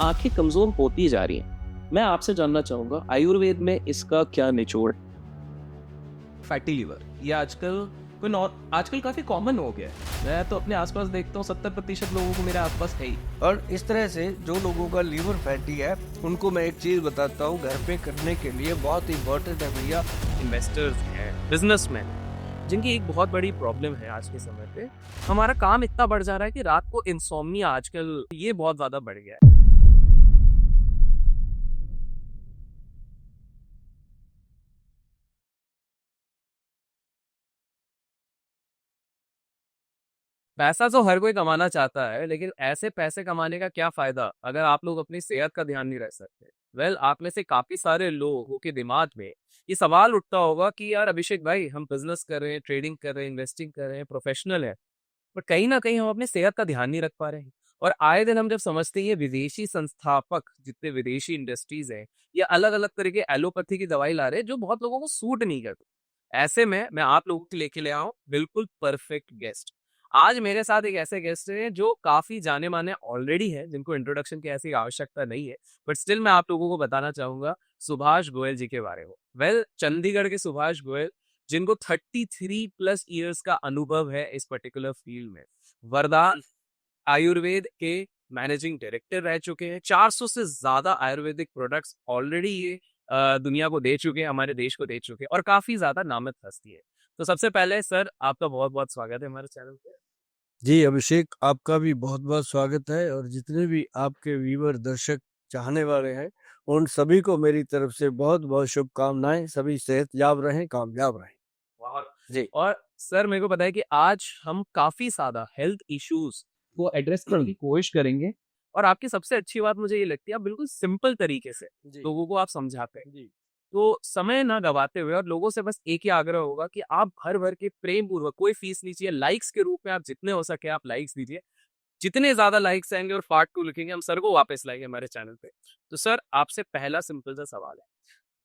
आंखें कमजोर होती जा रही हैं। मैं आपसे जानना चाहूंगा आयुर्वेद में इसका क्या निचोड़ है? फैटी लिवर ये आजकल कोई नॉर आजकल काफ़ी कॉमन हो गया है। मैं तो अपने आसपास देखता हूँ 70% लोगों को मेरे आसपास है ही। और इस तरह से जो लोगों का लीवर फैटी है उनको मैं एक चीज बताता हूँ घर पे करने के लिए बहुत इंपॉर्टेंट है भैया। इन्वेस्टर्स हैं, बिजनेसमैन हैं, जिनकी एक बहुत बड़ी प्रॉब्लम है आज के समय पे। हमारा काम इतना बढ़ जा रहा है कि रात को इंसोम्निया आजकल ये बहुत ज़्यादा बढ़ गया है। पैसा तो हर कोई कमाना चाहता है, लेकिन ऐसे पैसे कमाने का क्या फायदा अगर आप लोग अपनी सेहत का ध्यान नहीं रख सकते। आप में से काफी सारे लोगों के दिमाग में ये सवाल उठता होगा कि यार अभिषेक भाई, हम बिजनेस कर रहे हैं, ट्रेडिंग कर रहे हैं, इन्वेस्टिंग कर रहे हैं, प्रोफेशनल है, पर कहीं ना कहीं हम अपने सेहत का ध्यान नहीं रख पा रहे हैं। और आए दिन हम जब समझते हैं ये विदेशी संस्थापक, जितने विदेशी इंडस्ट्रीज हैं, ये अलग अलग तरह के एलोपैथी की दवाई ला रहे हैं जो बहुत लोगों को सूट नहीं करती। ऐसे में मैं आप लोगों के लेके ले आऊं बिल्कुल परफेक्ट गेस्ट। आज मेरे साथ एक ऐसे गेस्ट हैं जो काफी जाने माने ऑलरेडी है, जिनको इंट्रोडक्शन की ऐसी आवश्यकता नहीं है, बट स्टिल मैं आप लोगों को बताना चाहूंगा सुभाष गोयल जी के बारे में। चंडीगढ़ के सुभाष गोयल, जिनको 33+ ईयर्स का अनुभव है इस पर्टिकुलर फील्ड में। वरदान आयुर्वेद के मैनेजिंग डायरेक्टर रह चुके हैं। 400 से ज्यादा आयुर्वेदिक प्रोडक्ट्स ऑलरेडी ये दुनिया को दे चुके हैं, हमारे देश को दे चुके हैं, और काफी ज्यादा नामित हस्ती है। तो सबसे पहले सर, आपका बहुत बहुत स्वागत है हमारे चैनल पे। जी अभिषेक, आपका भी बहुत बहुत स्वागत है और जितने भी आपके व्यूवर दर्शक चाहने वाले हैं उन सभी को मेरी तरफ से बहुत बहुत शुभकामनाएं। सभी सेहतयाब रहें, कामयाब रहें। और जी और सर, मेरे को पता है कि आज हम काफी ज्यादा हेल्थ इश्यूज को एड्रेस करने की कोशिश करेंगे, और आपकी सबसे अच्छी बात मुझे ये लगती है, आप बिल्कुल सिंपल तरीके से जी लोगों को आप समझाते हैं। जी तो समय ना गवाते हुए, और लोगों से बस एक ही आग्रह होगा कि आप भर भर के प्रेम पूर्वक, कोई फीस नहीं चाहिए, लाइक्स के रूप में आप जितने हो सके आप लाइक्स दीजिए। जितने ज्यादा लाइक्स आएंगे और पार्ट 2 लिखेंगे, हम सर को वापस लाएंगे हमारे चैनल पे। तो सर, आपसे पहला सिंपल सा सवाल है।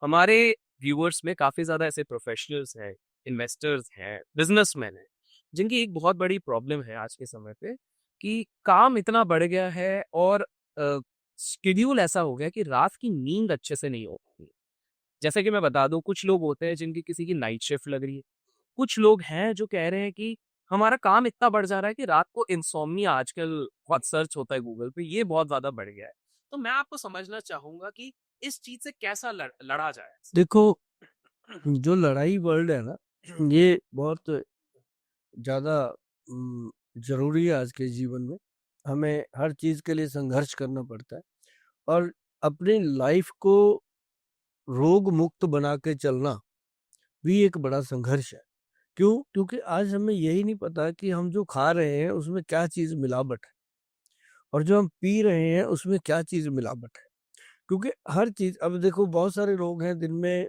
हमारे व्यूअर्स में काफी ज्यादा ऐसे प्रोफेशनल्स हैं, इन्वेस्टर्स हैं, बिजनेसमैन हैं, जिनकी एक बहुत बड़ी प्रॉब्लम है आज के समय पे कि काम इतना बढ़ गया है, और शेड्यूल ऐसा हो गया कि रात की नींद अच्छे से नहीं होती। जैसे कि मैं बता दूं, कुछ लोग होते हैं जिनकी किसी की नाइट शिफ्ट लग रही है। कुछ लोग हैं जो कह रहे हैं कि हमारा काम इतना बढ़ जा रहा है कि रात को इंसोम्निया आजकल बहुत सर्च होता है गूगल पे, ये बहुत ज्यादा बढ़ गया है। तो मैं आपको समझना चाहूंगा कि इस चीज से कैसा लड़ा जाए। देखो, जो लड़ाई वर्ल्ड है ना, ये बहुत ज़्यादा ज़रूरी है आज के जीवन में। हमें हर चीज़ के लिए संघर्ष करना पड़ता है और अपनी लाइफ को रोग मुक्त बना के चलना भी एक बड़ा संघर्ष है। क्यों? क्योंकि आज हमें यही नहीं पता कि हम जो खा रहे हैं उसमें क्या चीज़ मिलावट है और जो हम पी रहे हैं उसमें क्या चीज़ मिलावट है। क्योंकि हर चीज़, अब देखो बहुत सारे लोग हैं दिन में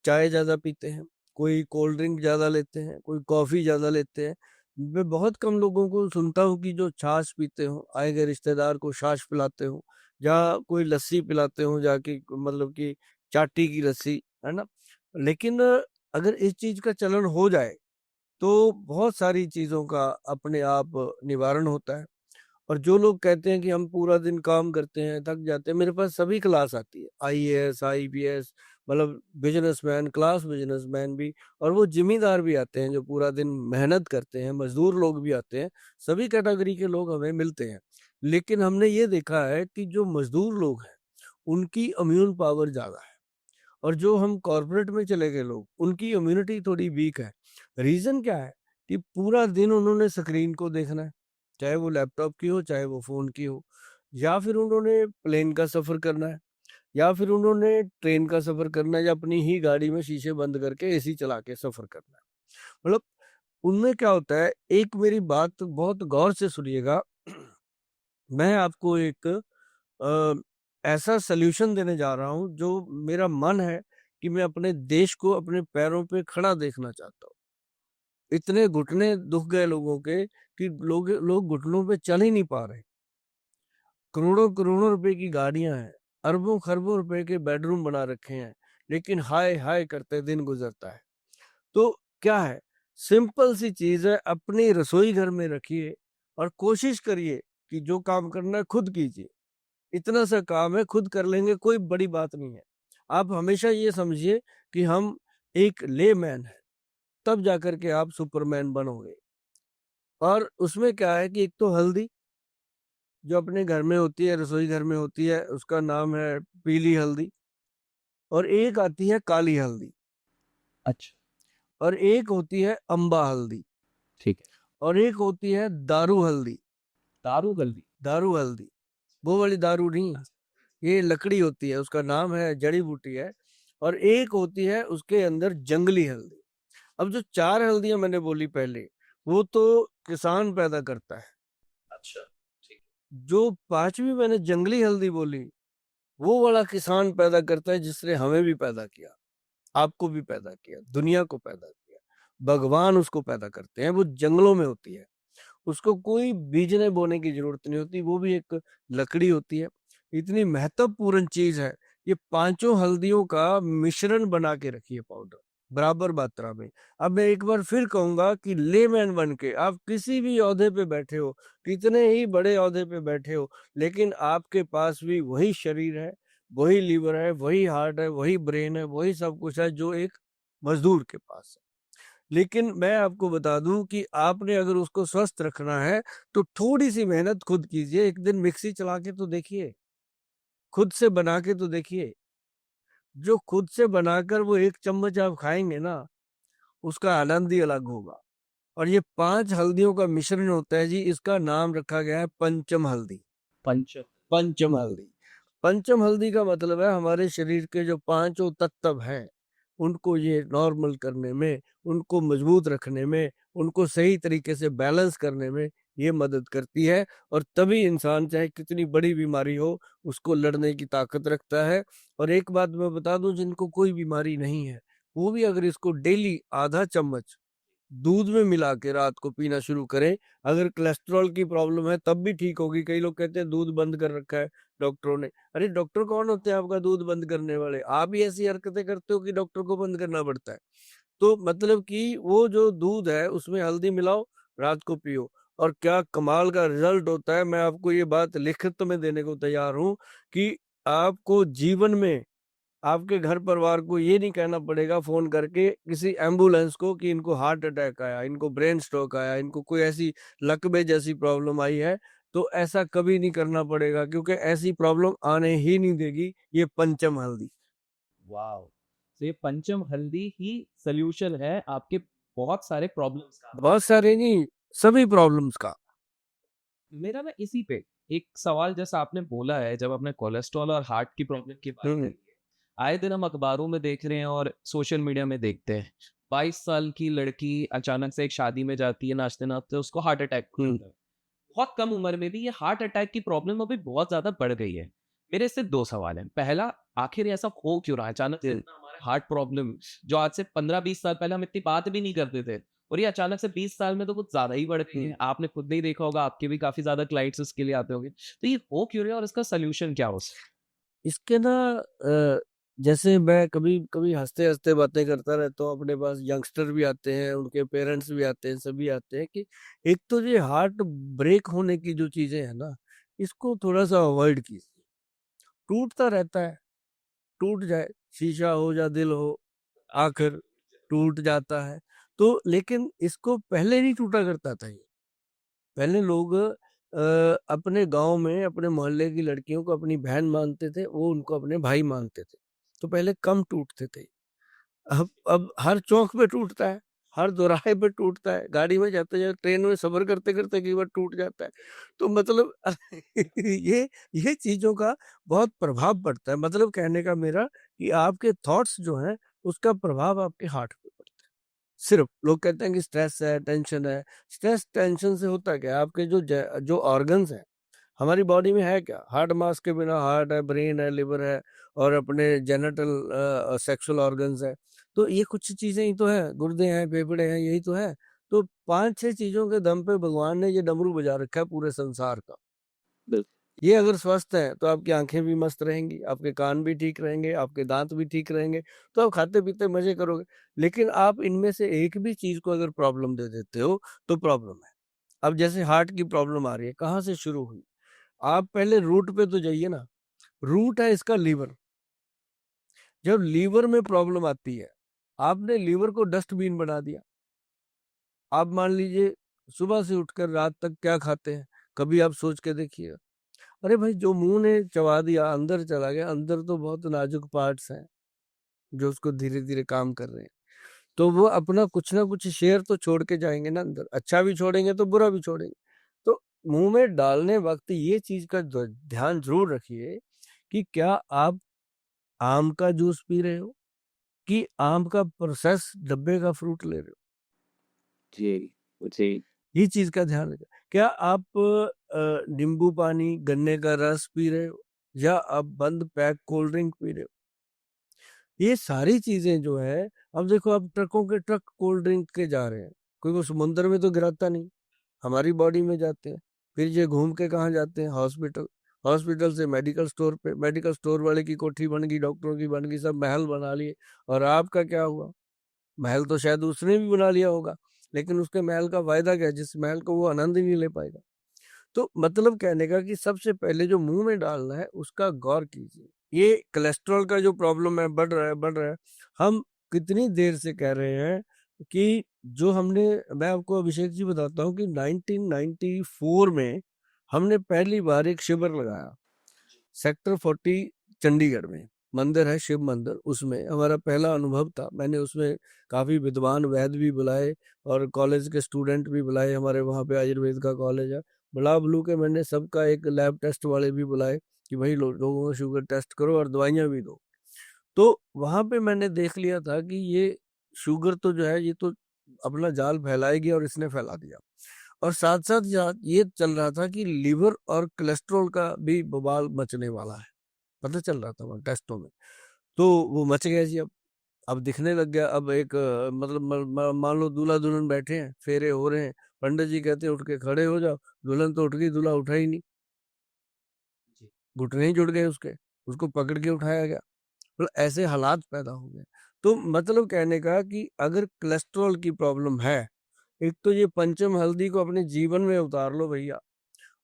चाय ज़्यादा पीते हैं, कोई कोल्ड ड्रिंक ज़्यादा लेते हैं, कोई कॉफ़ी ज़्यादा लेते हैं। मैं बहुत कम लोगों को सुनता हूँ कि जो छाछ पीते हों, आए गए रिश्तेदार को छाछ पिलाते हों या कोई लस्सी पिलाते हों जाके, मतलब कि चाटी की लस्सी, है ना? लेकिन अगर इस चीज़ का चलन हो जाए, तो बहुत सारी चीज़ों का अपने आप निवारण होता है। और जो लोग कहते हैं कि हम पूरा दिन काम करते हैं, थक जाते हैं, मेरे पास सभी क्लास आती है, आईएएस, आईपीएस, मतलब बिजनेसमैन, क्लास बिजनेसमैन भी, और वो जिम्मेदार भी आते हैं जो पूरा दिन मेहनत करते हैं, मजदूर लोग भी आते हैं, सभी कैटेगरी के लोग हमें मिलते हैं। लेकिन हमने ये देखा है कि जो मजदूर लोग हैं, उनकी इम्यून पावर ज़्यादा है और जो हम कॉर्पोरेट में चले गए लोग, उनकी इम्यूनिटी थोड़ी वीक है। रीज़न क्या है? कि पूरा दिन उन्होंने स्क्रीन को देखना है, चाहे वो लैपटॉप की हो, चाहे वो फ़ोन की हो, या फिर उन्होंने प्लेन का सफ़र करना है, या फिर उन्होंने ट्रेन का सफ़र करना है, या अपनी ही गाड़ी में शीशे बंद करके एसी चला के सफ़र करना है। मतलब उनमें क्या होता है, एक मेरी बात बहुत गौर से सुनिएगा। मैं आपको एक ऐसा सॉल्यूशन देने जा रहा हूँ जो मेरा मन है कि मैं अपने देश को अपने पैरों पे खड़ा देखना चाहता हूँ। इतने घुटने दुख गए लोगों के कि लोग लोग घुटनों पे चल ही नहीं पा रहे। करोड़ों-करोड़ों रुपए की गाड़ियाँ हैं, अरबों-खरबों रुपए के बेडरूम बना रखे हैं, लेकिन हाय हाय करते दिन गुज़रता है। तो क्या है, सिंपल सी चीज़ है, अपनी रसोई घर में रखिए और कोशिश करिए कि जो काम करना है खुद कीजिए। इतना सा काम है, खुद कर लेंगे, कोई बड़ी बात नहीं है। आप हमेशा ये समझिए कि हम एक लेमैन हैं, तब जाकर के आप सुपरमैन बनोगे। और उसमें क्या है कि एक तो हल्दी जो अपने घर में होती है, रसोई घर में होती है, उसका नाम है पीली हल्दी, और एक आती है काली हल्दी, अच्छा। और एक होती है अम्बा हल्दी, ठीक है। और एक होती है दारू हल्दी। दारू हल्दी। दारू हल्दी, वो वाली दारू नहीं, ये लकड़ी होती है, उसका नाम है, जड़ी बूटी है। और एक होती है उसके अंदर जंगली हल्दी। अब जो 4 हल्दियां मैंने बोली पहले, वो तो किसान पैदा करता है। अच्छा। ठीक। जो 5वीं मैंने जंगली हल्दी बोली, वो वाला किसान पैदा करता है, जिसने हमें भी पैदा किया, आपको भी पैदा किया, दुनिया को पैदा किया। भगवान उसको पैदा करते हैं, वो जंगलों में होती है, उसको कोई बीजने बोने की जरूरत नहीं होती, वो भी एक लकड़ी होती है। इतनी महत्वपूर्ण चीज है। ये पांचों हल्दियों का मिश्रण बना के रखिए पाउडर, बराबर मात्रा में। अब मैं एक बार फिर कहूंगा कि लेमैन बन के आप किसी भी ओहदे पे बैठे हो, कितने ही बड़े ओहदे पे बैठे हो, लेकिन आपके पास भी वही शरीर है, वही लीवर है, वही हार्ट है, वही ब्रेन है, वही सब कुछ है जो एक मजदूर के पास है। लेकिन मैं आपको बता दूं कि आपने अगर उसको स्वस्थ रखना है, तो थोड़ी सी मेहनत खुद कीजिए। एक दिन मिक्सी चला के तो देखिए, खुद से बना के तो देखिए। जो खुद से बनाकर वो 1 चम्मच आप खाएंगे ना, उसका आनंद ही अलग होगा। और ये 5 हल्दियों का मिश्रण होता है जी, इसका नाम रखा गया है पंचम हल्दी। पंच। पंचम हल्दी। पंचम हल्दी का मतलब है हमारे शरीर के जो 5 तत्व हैं, उनको ये नॉर्मल करने में, उनको मजबूत रखने में, उनको सही तरीके से बैलेंस करने में ये मदद करती है। और तभी इंसान चाहे कितनी बड़ी बीमारी हो, उसको लड़ने की ताकत रखता है। और एक बात मैं बता दूं, जिनको कोई बीमारी नहीं है, वो भी अगर इसको डेली आधा चम्मच दूध में मिला के रात को पीना शुरू करें, अगर कोलेस्ट्रॉल की प्रॉब्लम है तब भी ठीक होगी। कई लोग कहते हैं दूध बंद कर रखा है डॉक्टरों ने। अरे डॉक्टर कौन होते हैं आपका दूध बंद करने वाले? आप ही ऐसी हरकतें करते हो कि डॉक्टर को बंद करना पड़ता है। तो मतलब कि वो जो दूध है उसमें हल्दी मिलाओ, रात को पियो, और क्या कमाल का रिजल्ट होता है। मैं आपको ये बात लिखित में देने को तैयार हूँ कि आपको जीवन में, आपके घर परिवार को ये नहीं कहना पड़ेगा फोन करके किसी एम्बुलेंस को कि इनको हार्ट अटैक आया, इनको ब्रेन स्ट्रोक आया, इनको कोई ऐसी लकवे जैसी प्रॉब्लम आई है। तो ऐसा कभी नहीं करना पड़ेगा, क्योंकि ऐसी प्रॉब्लम आने ही नहीं देगी ये पंचम हल्दी। वाओ। तो ये पंचम हल्दी ही सल्यूशन है आपके बहुत सारे प्रॉब्लम्स का। बहुत सारे नहीं, सभी प्रॉब्लम्स का। मेरा ना इसी पे एक सवाल, जैसा आपने बोला है, जब आपने कोलेस्ट्रॉल और हार्ट की प्रॉब्लम की बात हम्म। करी है, आए दिन हम अखबारों में देख रहे हैं और सोशल मीडिया में देखते हैं, 22 साल की लड़की अचानक से एक शादी में जाती है, नाचते नाचते उसको हार्ट अटैक हो हम्म। जाता है। बहुत कम उम्र में भी ये हार्ट अटैक की प्रॉब्लम अभी बहुत ज्यादा बढ़ गई है। मेरे इससे 2 सवाल हैं। पहला, आखिर ऐसा हो क्यों रहा है अचानक से इतना हमारे हार्ट प्रॉब्लम, जो आज से 15-20 साल पहले हम इतनी बात भी नहीं करते थे, और ये अचानक से 20 साल में तो कुछ ज्यादा ही बढ़ गई है। आपने खुद नहीं देखा होगा, आपके भी काफी ज्यादा क्लाइंट्स इसके लिए आते होंगे, तो ये हो क्यों रहा है और इसका सोल्यूशन क्या हो सकता इसके ना जैसे मैं कभी कभी हंसते हंसते बातें करता रहता हूँ, अपने पास यंगस्टर भी आते हैं, उनके पेरेंट्स भी आते हैं, सभी आते हैं कि एक तो ये हार्ट ब्रेक होने की जो चीजें हैं ना, इसको थोड़ा सा अवॉइड कीजिए। टूटता रहता है, टूट जाए, शीशा हो या दिल हो, आखिर टूट जाता है। तो लेकिन इसको पहले नहीं टूटा करता था ये। पहले लोग अपने गांव में अपने मोहल्ले की लड़कियों को अपनी बहन मानते थे, वो उनको अपने भाई मानते थे, तो पहले कम टूटते थे। अब हर चौक पे टूटता है, हर दोराहे पे टूटता है, गाड़ी में जाते जाते, ट्रेन में सफर करते करते कई बार टूट जाता है। तो मतलब ये चीजों का बहुत प्रभाव पड़ता है। मतलब कहने का मेरा कि आपके थॉट्स जो हैं, उसका प्रभाव आपके हार्ट पे पड़ता है। सिर्फ लोग कहते हैं कि स्ट्रेस है, टेंशन है। स्ट्रेस टेंशन से होता क्या है? आपके जो ऑर्गन्स हैं हमारी बॉडी में, है क्या? हार्ट मास के बिना हार्ट है, ब्रेन है, लिवर है, और अपने जेनेटल सेक्सुअल ऑर्गन्स है। तो ये कुछ चीजें ही तो है, गुर्दे हैं, फेफड़े हैं, यही तो है। तो 5-6 चीजों के दम पे भगवान ने ये डमरू बजा रखा है पूरे संसार का। है? ये अगर स्वस्थ है तो आपकी आंखें भी मस्त रहेंगी, आपके कान भी ठीक रहेंगे, आपके दांत भी ठीक रहेंगे, तो आप खाते पीते मजे करोगे। लेकिन आप इनमें से एक भी चीज को अगर प्रॉब्लम दे देते हो, तो प्रॉब्लम है। अब जैसे हार्ट की प्रॉब्लम आ रही है, कहाँ से शुरू हुई? आप पहले रूट पे तो जाइए ना। रूट है इसका लीवर। जब लीवर में प्रॉब्लम आती है, आपने लीवर को डस्टबिन बना दिया। आप मान लीजिए सुबह से उठकर रात तक क्या खाते हैं, कभी आप सोच के देखिए। अरे भाई, जो मुंह ने चबा दिया अंदर चला गया। अंदर तो बहुत नाजुक पार्ट्स हैं जो उसको धीरे धीरे काम कर रहे हैं। तो वो अपना कुछ ना कुछ शेयर तो छोड़ के जाएंगे ना अंदर। अच्छा भी छोड़ेंगे तो बुरा भी छोड़ेंगे। तो मुंह में डालने वक्त ये चीज का ध्यान जरूर रखिए कि क्या आप आम का जूस पी रहे हो कि आम का प्रोसेस डब्बे का फ्रूट ले रहे हो। जी जी। ये चीज का ध्यान रखें। क्या आप नींबू पानी गन्ने का रस पी रहे हो या आप बंद पैक कोल्ड ड्रिंक पी रहे हो। ये सारी चीजें जो है, अब देखो अब ट्रकों के ट्रक कोल्ड ड्रिंक के जा रहे हैं। कोई वो समुद्र में तो गिराता नहीं, हमारी बॉडी में जाते हैं। फिर ये घूम के कहाँ जाते हैं, हॉस्पिटल। हॉस्पिटल से मेडिकल स्टोर पे, मेडिकल स्टोर वाले की कोठी बन गई, डॉक्टरों की बन गई, सब महल बना लिए। और आपका क्या हुआ, महल तो शायद उसने भी बना लिया होगा, लेकिन उसके महल का फायदा क्या है, जिस महल को वो आनंद ही नहीं ले पाएगा। तो मतलब कहने का कि सबसे पहले जो मुंह में डालना है उसका गौर कीजिए। ये कोलेस्ट्रॉल का जो प्रॉब्लम है, बढ़ रहा है बढ़ रहा है। हम कितनी देर से कह रहे हैं कि जो हमने, मैं आपको अभिषेक जी बताता हूँ कि 1994 में हमने पहली बार एक शिविर लगाया सेक्टर 40 चंडीगढ़ में। मंदिर है शिव मंदिर, उसमें हमारा पहला अनुभव था। मैंने उसमें काफी विद्वान वैद्य भी बुलाए और कॉलेज के स्टूडेंट भी बुलाए। हमारे वहाँ पे आयुर्वेद का कॉलेज है, बुला बुलू के मैंने सबका एक लैब टेस्ट वाले भी बुलाए कि भाई लोगों को शुगर टेस्ट करो और दवाइयाँ भी दो। तो वहां पे मैंने देख लिया था कि ये शुगर तो जो है ये तो अपना जाल फैलाएगी, और इसने फैला दिया। और साथ साथ ये चल रहा था कि लीवर और कोलेस्ट्रॉल का भी बवाल मचने वाला है, पता चल रहा था वहाँ टेस्टों में। तो वो मच गया जी। अब दिखने लग गया। अब एक मतलब मान लो दूल्हा दुल्हन बैठे हैं, फेरे हो रहे हैं, पंडित जी कहते हैं उठ के खड़े हो जाओ। दुल्हन तो उठ गई, दूल्हा उठा ही नहीं। घुटने ही जुड़ गए उसके, उसको पकड़ के उठाया गया। मतलब ऐसे हालात पैदा हो गए। तो मतलब कहने का कि अगर कोलेस्ट्रॉल की प्रॉब्लम है, एक तो ये पंचम हल्दी को अपने जीवन में उतार लो भैया।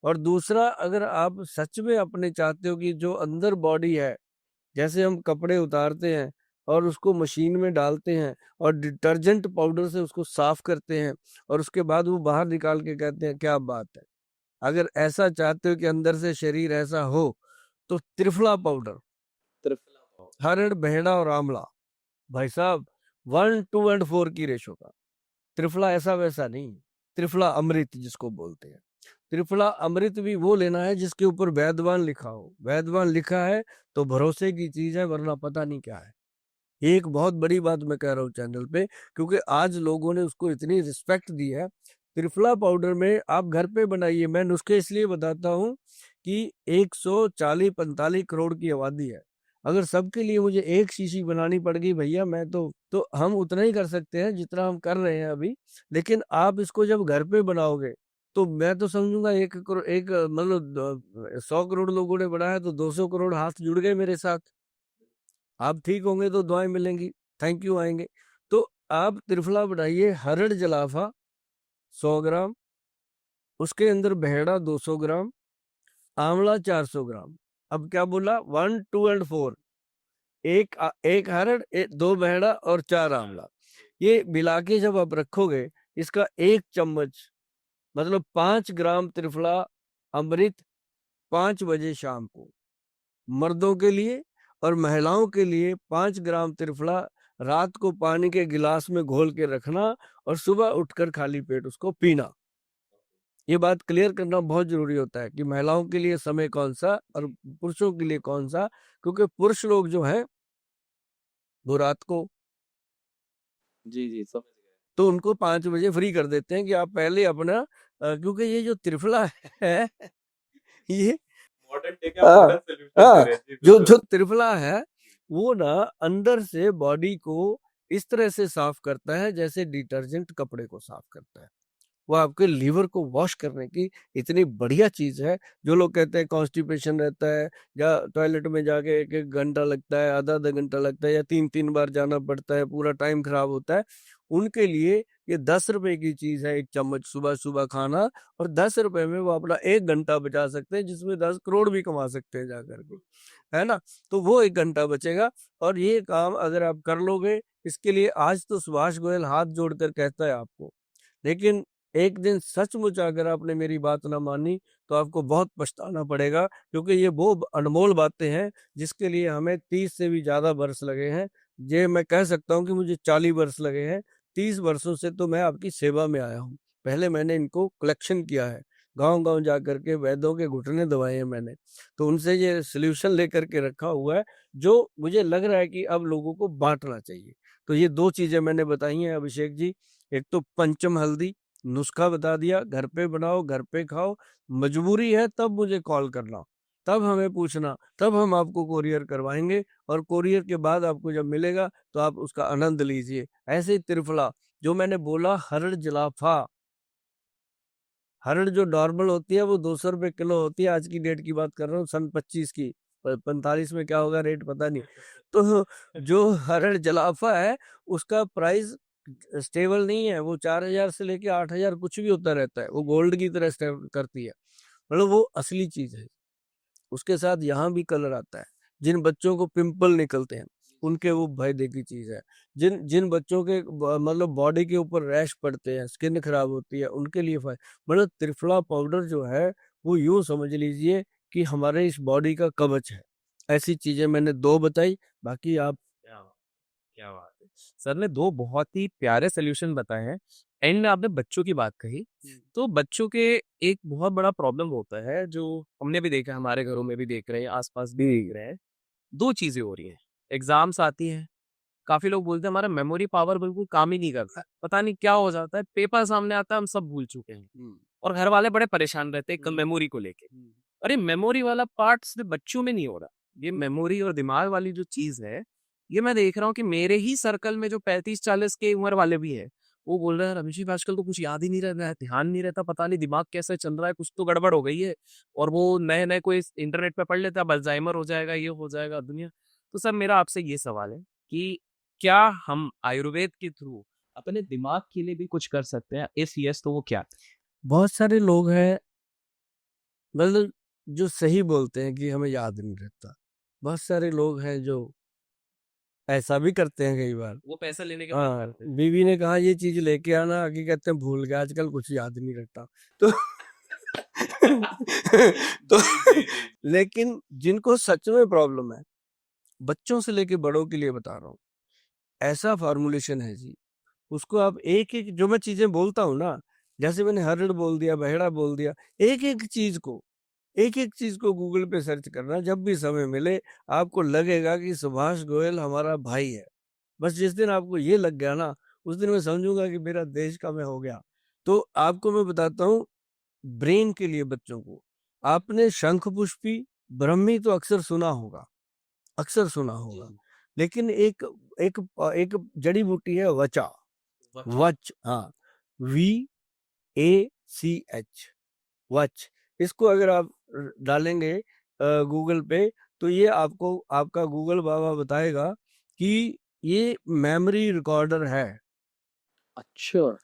और दूसरा, अगर आप सच में अपने चाहते हो कि जो अंदर बॉडी है, जैसे हम कपड़े उतारते हैं और उसको मशीन में डालते हैं और डिटर्जेंट पाउडर से उसको साफ करते हैं और उसके बाद वो बाहर निकाल के कहते हैं क्या बात है, अगर ऐसा चाहते हो कि अंदर से शरीर ऐसा हो, तो त्रिफला पाउडर, हरड़ बहेड़ा और आंवला, भाई साहब 1:4 की रेशो का। त्रिफला ऐसा वैसा नहीं, त्रिफला अमृत जिसको बोलते हैं। त्रिफला अमृत भी वो लेना है जिसके ऊपर वैद्यवान लिखा हो। वैद्यवान लिखा है तो भरोसे की चीज है, वरना पता नहीं क्या है। ये एक बहुत बड़ी बात मैं कह रहा हूँ चैनल पे, क्योंकि आज लोगों ने उसको इतनी रिस्पेक्ट दी है। त्रिफला पाउडर में आप घर पे बनाइए। मैं नुस्खे इसलिए बताता हूँ कि 140-45 करोड़ की आबादी है। अगर सबके लिए मुझे एक शीशी बनानी पड़ गई भैया, मैं तो हम उतना ही कर सकते हैं जितना हम कर रहे हैं अभी। लेकिन आप इसको जब घर पे बनाओगे तो मैं तो समझूंगा 1 करोड़, एक मतलब 100 करोड़ लोगों ने बनाया तो 200 करोड़ हाथ जुड़ गए मेरे साथ। आप ठीक होंगे तो दुआएं मिलेंगी, थैंक यू आएंगे। तो आप त्रिफला बनाइए, हरड़ जलाफा 100 ग्राम, उसके अंदर बहेड़ा 200 ग्राम, आंवला 400 ग्राम। अब क्या बोला, 1, 2 और 4। एक हरड़, दो बहेड़ा और 4 आंवला। ये मिला के जब आप रखोगे, इसका 1 चम्मच मतलब 5 ग्राम त्रिफला अमृत 5 बजे शाम को मर्दों के लिए, और महिलाओं के लिए 5 ग्राम त्रिफला रात को पानी के गिलास में घोल के रखना और सुबह उठकर खाली पेट उसको पीना। ये बात क्लियर करना बहुत जरूरी होता है कि महिलाओं के लिए समय कौन सा और पुरुषों के लिए कौन सा। क्योंकि पुरुष लोग जो हैं वो रात को, जी जी समझ गए। तो उनको 5 बजे फ्री कर देते हैं कि आप पहले अपना क्योंकि ये जो त्रिफला है ये मॉडर्न डे का हाँ मॉडर्न सोल्यूशन हाँ, दे रहे हैं जी जो बिल्कुल। जो त्रिफला है वो ना अंदर से बॉडी को इस तरह से साफ करता है जैसे डिटर्जेंट कपड़े को साफ करता है। वो आपके लीवर को वॉश करने की इतनी बढ़िया चीज है। जो लोग कहते हैं कॉन्स्टिपेशन रहता है या टॉयलेट में जाके 1-1 घंटा लगता है, आधा आधा घंटा लगता है, या 3-3 बार जाना पड़ता है, पूरा टाइम खराब होता है, उनके लिए ये 10 रुपए की चीज है, एक चम्मच सुबह सुबह खाना, और 10 रुपए में वो अपना 1 घंटा बचा सकते हैं, जिसमें 10 करोड़ भी कमा सकते हैं जाकर के, है ना। तो वो 1 घंटा बचेगा, और ये काम अगर आप कर लोगे, इसके लिए आज तो सुभाष गोयल हाथ जोड़कर कहता है आपको, लेकिन एक दिन सचमुच अगर आपने मेरी बात ना मानी तो आपको बहुत पछताना पड़ेगा, क्योंकि ये वो अनमोल बातें हैं जिसके लिए हमें 30 से भी ज्यादा वर्ष लगे हैं। ये मैं कह सकता हूँ कि मुझे 40 वर्ष लगे हैं। 30 वर्षों से तो मैं आपकी सेवा में आया हूँ। पहले मैंने इनको कलेक्शन किया है, गांव गांव जा करके वैद्यों के घुटने दबाए हैं मैंने, तो उनसे ये सोल्यूशन लेकर के रखा हुआ है, जो मुझे लग रहा है कि अब लोगों को बांटना चाहिए। तो ये 2 चीजें मैंने बताई हैं अभिषेक जी। एक तो पंचम हल्दी नुस्खा बता दिया, घर पे बनाओ, घर पे खाओ। मजबूरी है तब मुझे कॉल करना, तब हमें पूछना, तब हम आपको कोरियर करवाएंगे, और कोरियर के बाद आपको जब मिलेगा तो आप उसका आनंद लीजिए। ऐसे ही त्रिफला, जो मैंने बोला, हरड़ जलाफा, हरड़ जो नॉर्मल होती है वो 200 रुपए किलो होती है, आज की डेट की बात कर रहा हूँ, सन 25 की। 45 में क्या होगा रेट पता नहीं। तो जो हरड़ जलाफा है उसका प्राइस स्टेबल नहीं है, वो 4,000 से लेके 8,000 कुछ भी होता रहता है, वो गोल्ड की तरह स्टेबल करती है, मतलब वो असली चीज है। उसके साथ यहाँ भी कलर आता है। जिन बच्चों को पिंपल निकलते हैं उनके वो फायदे की चीज है। जिन जिन बच्चों के मतलब बॉडी के ऊपर रैश पड़ते हैं, स्किन खराब होती है, उनके लिए मतलब त्रिफला पाउडर जो है वो यूं समझ लीजिए कि हमारे इस बॉडी का कवच है। ऐसी चीजें मैंने 2 बताई, बाकी आप। क्या क्या बात है। सर ने 2 बहुत ही प्यारे सॉल्यूशन बताए हैं। एंड में आपने बच्चों की बात कही, तो बच्चों के एक बहुत बड़ा प्रॉब्लम होता है, जो हमने भी देखा है, हमारे घरों में भी देख रहे हैं, आस-पास भी देख रहे हैं। 2 चीज़ें हो रही हैं, एग्ज़ाम्स आती हैं, काफ़ी लोग बोलते हैं हमारा मेमोरी पावर बिल्कुल काम ही नहीं करता है, पता नहीं क्या हो जाता है, पेपर सामने आता है हम सब भूल चुके हैं, और घर वाले बड़े परेशान रहते हैं मेमोरी को लेके। अरे मेमोरी वाला पार्ट सिर्फ बच्चों में नहीं हो रहा, ये मेमोरी और दिमाग वाली जो चीज़ है, ये मैं देख रहा हूँ कि मेरे ही सर्कल में जो 35-40 की उम्र वाले भी हैं, वो बोल रहे हैं रमेश जी आजकल तो कुछ याद ही नहीं रह रहा है, ध्यान नहीं रहता, पता नहीं दिमाग कैसे चल रहा है, कुछ तो गड़बड़ हो गई है। और वो नए-नए कोई इंटरनेट पे पढ़ लेता है, अब अल्जाइमर हो जाएगा, ये हो जाएगा दुनिया। तो सर मेरा आपसे ये सवाल है कि क्या हम आयुर्वेद के थ्रू अपने दिमाग के लिए भी कुछ कर सकते हैं? इफ यस तो वो क्या? बहुत सारे लोग हैं, मतलब जो सही बोलते हैं कि हमें याद नहीं रहता। बहुत सारे लोग हैं जो ऐसा भी करते हैं कई बार। वो पैसा लेने के बाद हाँ, करते हैं? बीवी ने कहा ये चीज लेके आना, आगे कहते हैं भूल गया, आजकल कुछ याद नहीं रहता। तो तो लेकिन जिनको सच में प्रॉब्लम है, बच्चों से लेके बड़ों के लिए बता रहा हूँ, ऐसा फॉर्मुलेशन है जी, उसको आप एक एक जो मैं चीजें बोलता हूँ ना, जैसे मैंने हरड़ बोल दिया, बहेड़ा बोल दिया, एक एक चीज को गूगल पे सर्च करना जब भी समय मिले, आपको लगेगा कि सुभाष गोयल हमारा भाई है। बस जिस दिन आपको ये लग गया ना, उस दिन मैं समझूंगा कि मेरा देश का मैं हो गया। तो आपको मैं बताता हूँ, ब्रेन के लिए बच्चों को, आपने शंख पुष्पी, ब्रह्मी तो अक्सर सुना होगा, अक्सर सुना होगा, लेकिन एक एक एक जड़ी बूटी है वचा, वच, हाँ, VACH, वच। इसको अगर आप डालेंगे गूगल पे, तो ये आपको आपका गूगल बाबा बताएगा कि ये मेमोरी रिकॉर्डर है। अच्छा।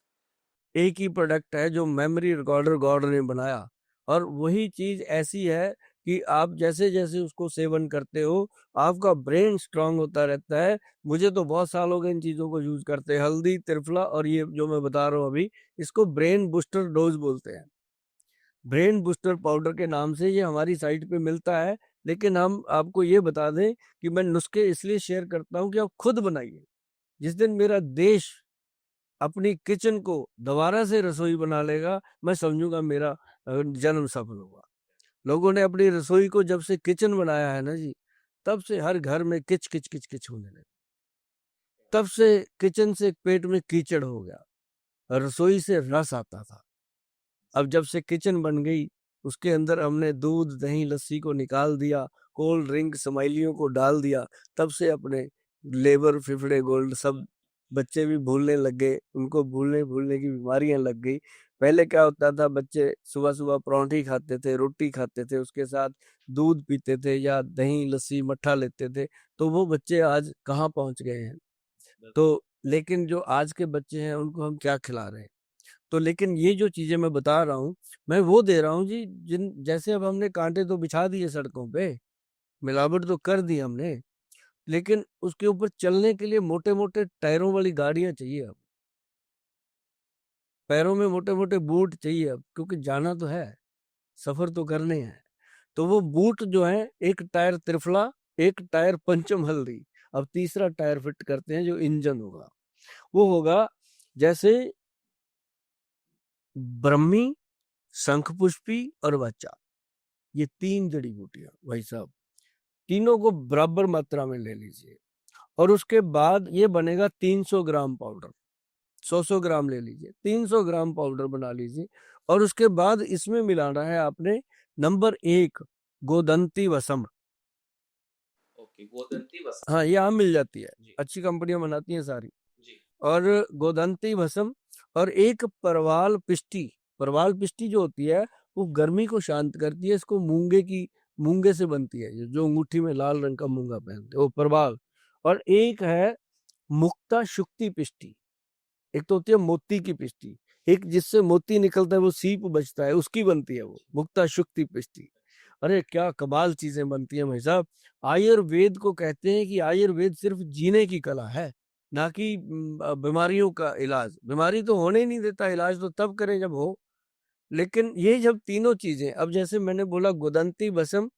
एक ही प्रोडक्ट है जो मेमोरी रिकॉर्डर गॉड ने बनाया, और वही चीज ऐसी है कि आप जैसे जैसे उसको सेवन करते हो, आपका ब्रेन स्ट्रांग होता रहता है। मुझे तो बहुत साल हो गए इन चीजों को यूज करते हैं, हल्दी, त्रिफला, और ये जो मैं बता रहा हूँ अभी, इसको ब्रेन बूस्टर डोज बोलते हैं। ब्रेन बूस्टर पाउडर के नाम से ये हमारी साइट पे मिलता है। लेकिन हम आपको ये बता दें कि मैं नुस्खे इसलिए शेयर करता हूँ कि आप खुद बनाइए। जिस दिन मेरा देश अपनी किचन को दोबारा से रसोई बना लेगा, मैं समझूंगा मेरा जन्म सफल हुआ। लोगों ने अपनी रसोई को जब से किचन बनाया है ना जी, तब से हर घर में किच किच किच किच होने लगी। तब से किचन से पेट में कीचड़ हो गया, रसोई से रस आता था। अब जब से किचन बन गई, उसके अंदर हमने दूध, दही, लस्सी को निकाल दिया, कोल्ड ड्रिंक, स्माइलियों को डाल दिया, तब से अपने लेबर, फिफड़े, गोल्ड सब बच्चे भी भूलने लग गए, उनको भूलने भूलने की बीमारियां लग गई। पहले क्या होता था, बच्चे सुबह सुबह परांठी खाते थे, रोटी खाते थे, उसके साथ दूध पीते थे या दही, लस्सी, मट्ठा लेते थे। तो वो बच्चे आज कहाँ पहुंच गए हैं। तो लेकिन जो आज के बच्चे हैं उनको हम क्या खिला रहे हैं। तो लेकिन ये जो चीजें मैं बता रहा हूँ, मैं वो दे रहा हूँ जी, जिन जैसे अब हमने कांटे तो बिछा दिए सड़कों पे, मिलावट तो कर दी हमने, लेकिन उसके ऊपर चलने के लिए मोटे मोटे टायरों वाली गाड़ियां चाहिए अब, पैरों में मोटे मोटे बूट चाहिए अब, क्योंकि जाना तो है, सफर तो करने हैं। तो वो बूट जो है, एक टायर त्रिफला, एक टायर पंचम हल्दी, अब तीसरा टायर फिट करते हैं जो इंजन होगा। वो होगा जैसे ब्रह्मी, शंखपुष्पी और वाचा, ये 3 जड़ी बूटियां भाई साहब, तीनों को बराबर मात्रा में ले लीजिए, और उसके बाद ये बनेगा 300 ग्राम पाउडर। 100 ग्राम ले लीजिए, 300 ग्राम पाउडर बना लीजिए, और उसके बाद इसमें मिलाना है आपने नंबर 1 गोदंती वसम। ओके, गोदंती बस। हाँ, ये आम मिल जाती है, जी अच्छी कंपनियां बनाती हैं सारी। जी। और गोदंती भस्म, और एक परवाल पिष्टी। परवाल पिष्टी जो होती है वो गर्मी को शांत करती है, इसको मूंगे से बनती है, ये जो अंगूठी में लाल रंग का मूंगा पहनते हैं वो परवाल। और एक है मुक्ता शुक्ति पिष्टी, एक तो होती है मोती की पिष्टी, एक जिससे मोती निकलता है वो सीप बचता है, उसकी बनती है वो मुक्ता शुक्ति पिष्टी। अरे क्या कमाल चीजें बनती हैं भाई साहब। आयुर्वेद को कहते हैं कि आयुर्वेद सिर्फ जीने की कला है, ना कि बीमारियों का इलाज। बीमारी तो होने ही नहीं देता, इलाज तो तब करें जब हो। लेकिन ये जब तीनों चीजें, अब जैसे मैंने बोला गुदंती बसम,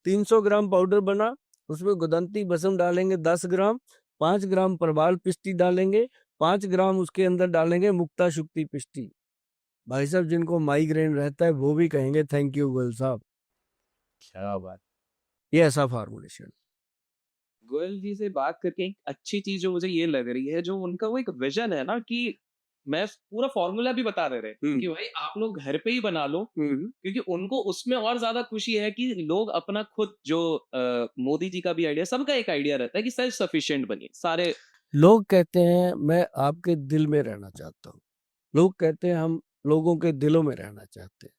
300 ग्राम पाउडर बना, उसमें गुदंती बसम डालेंगे 10 ग्राम, 5 ग्राम प्रवाल पिष्टी डालेंगे, 5 ग्राम उसके अंदर डालेंगे मुक्ता शुक्ति पिष्टी। भाई साहब जिनको माइग्रेन रहता है वो भी कहेंगे थैंक यू गोयल साहब, क्या बात। ये ऐसा फार्मूलेशन। गोयल जी से बात करके एक अच्छी चीज जो मुझे ये लग रही है, जो उनका वो एक विजन है ना, कि मैं पूरा फॉर्मूला भी बता दे रहे कि भाई आप लोग घर पे ही बना लो, क्योंकि उनको उसमें और ज्यादा खुशी है कि लोग अपना खुद जो मोदी जी का भी आइडिया, सबका एक आइडिया रहता है कि सेल्फ सफिशिएंट बनिए सारे। लोग कहते हैं मैं आपके दिल में रहना चाहता हूँ, लोग कहते हैं हम लोगों के दिलों में रहना चाहते हैं।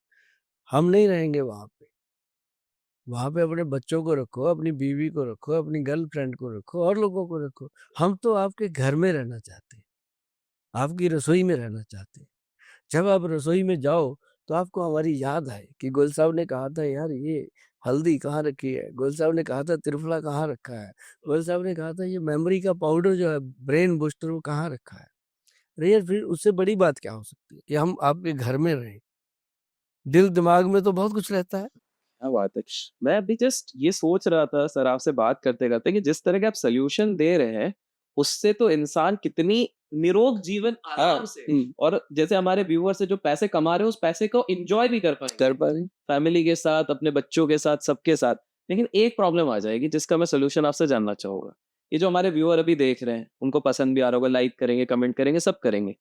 हम नहीं रहेंगे वहां पे, वहां पे अपने बच्चों को रखो, अपनी बीवी को रखो, अपनी गर्लफ्रेंड को रखो, और लोगों को रखो। हम तो आपके घर में रहना चाहते हैं, आपकी रसोई में रहना चाहते हैं। जब आप रसोई में जाओ तो आपको हमारी याद आए कि गोयल साहब ने कहा था यार ये हल्दी कहाँ रखी है, गोयल साहब ने कहा था त्रिफला कहाँ रखा है, गोयल साहब ने कहा था ये मेमोरी का पाउडर जो है ब्रेन बूस्टर वो कहाँ रखा है। अरे यार फिर उससे बड़ी बात क्या हो सकती है कि हम आपके घर में रहें। दिल दिमाग में तो बहुत कुछ रहता है। क्या बात है। मैं अभी जस्ट ये सोच रहा था सर आपसे बात करते करते कि जिस तरह के आप सोल्यूशन दे रहे हैं, उससे तो इंसान कितनी निरोग जीवन आराम से, और जैसे हमारे व्यूअर्स से जो पैसे कमा रहे हैं उस पैसे को एंजॉय भी कर पाए फैमिली के साथ, अपने बच्चों के साथ, सबके साथ। लेकिन एक प्रॉब्लम आ जाएगी जिसका मैं सोल्यूशन आपसे जानना चाहूंगा। ये जो हमारे व्यूअर अभी देख रहे हैं, उनको पसंद भी आ रहा होगा, लाइक करेंगे, कमेंट करेंगे, सब करेंगे,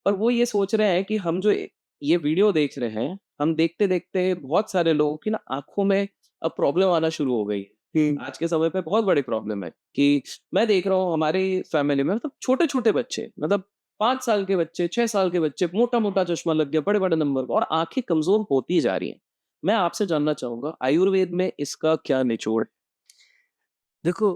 और वो ये सोच रहे हैं कि हम जो ये वीडियो देख रहे हैं, हम देखते-देखते बहुत सारे लोगों की ना आँखों में अब प्रॉब्लम आना शुरू हो गई है। आज के समय पे बहुत बड़ी प्रॉब्लम है कि मैं देख रहा हूँ हमारी फैमिली में, मतलब छोटे-छोटे बच्चे, मतलब 5 साल के बच्चे, 6 साल के बच्चे, मोटा-मोटा चश्मा लग गया, बड़े-बड़े नंबर का, और आँखें कमज़ोर होती जा रही हैं। मैं आपसे जानना चाहूँगा आयुर्वेद में इसका क्या निचोड़? देखो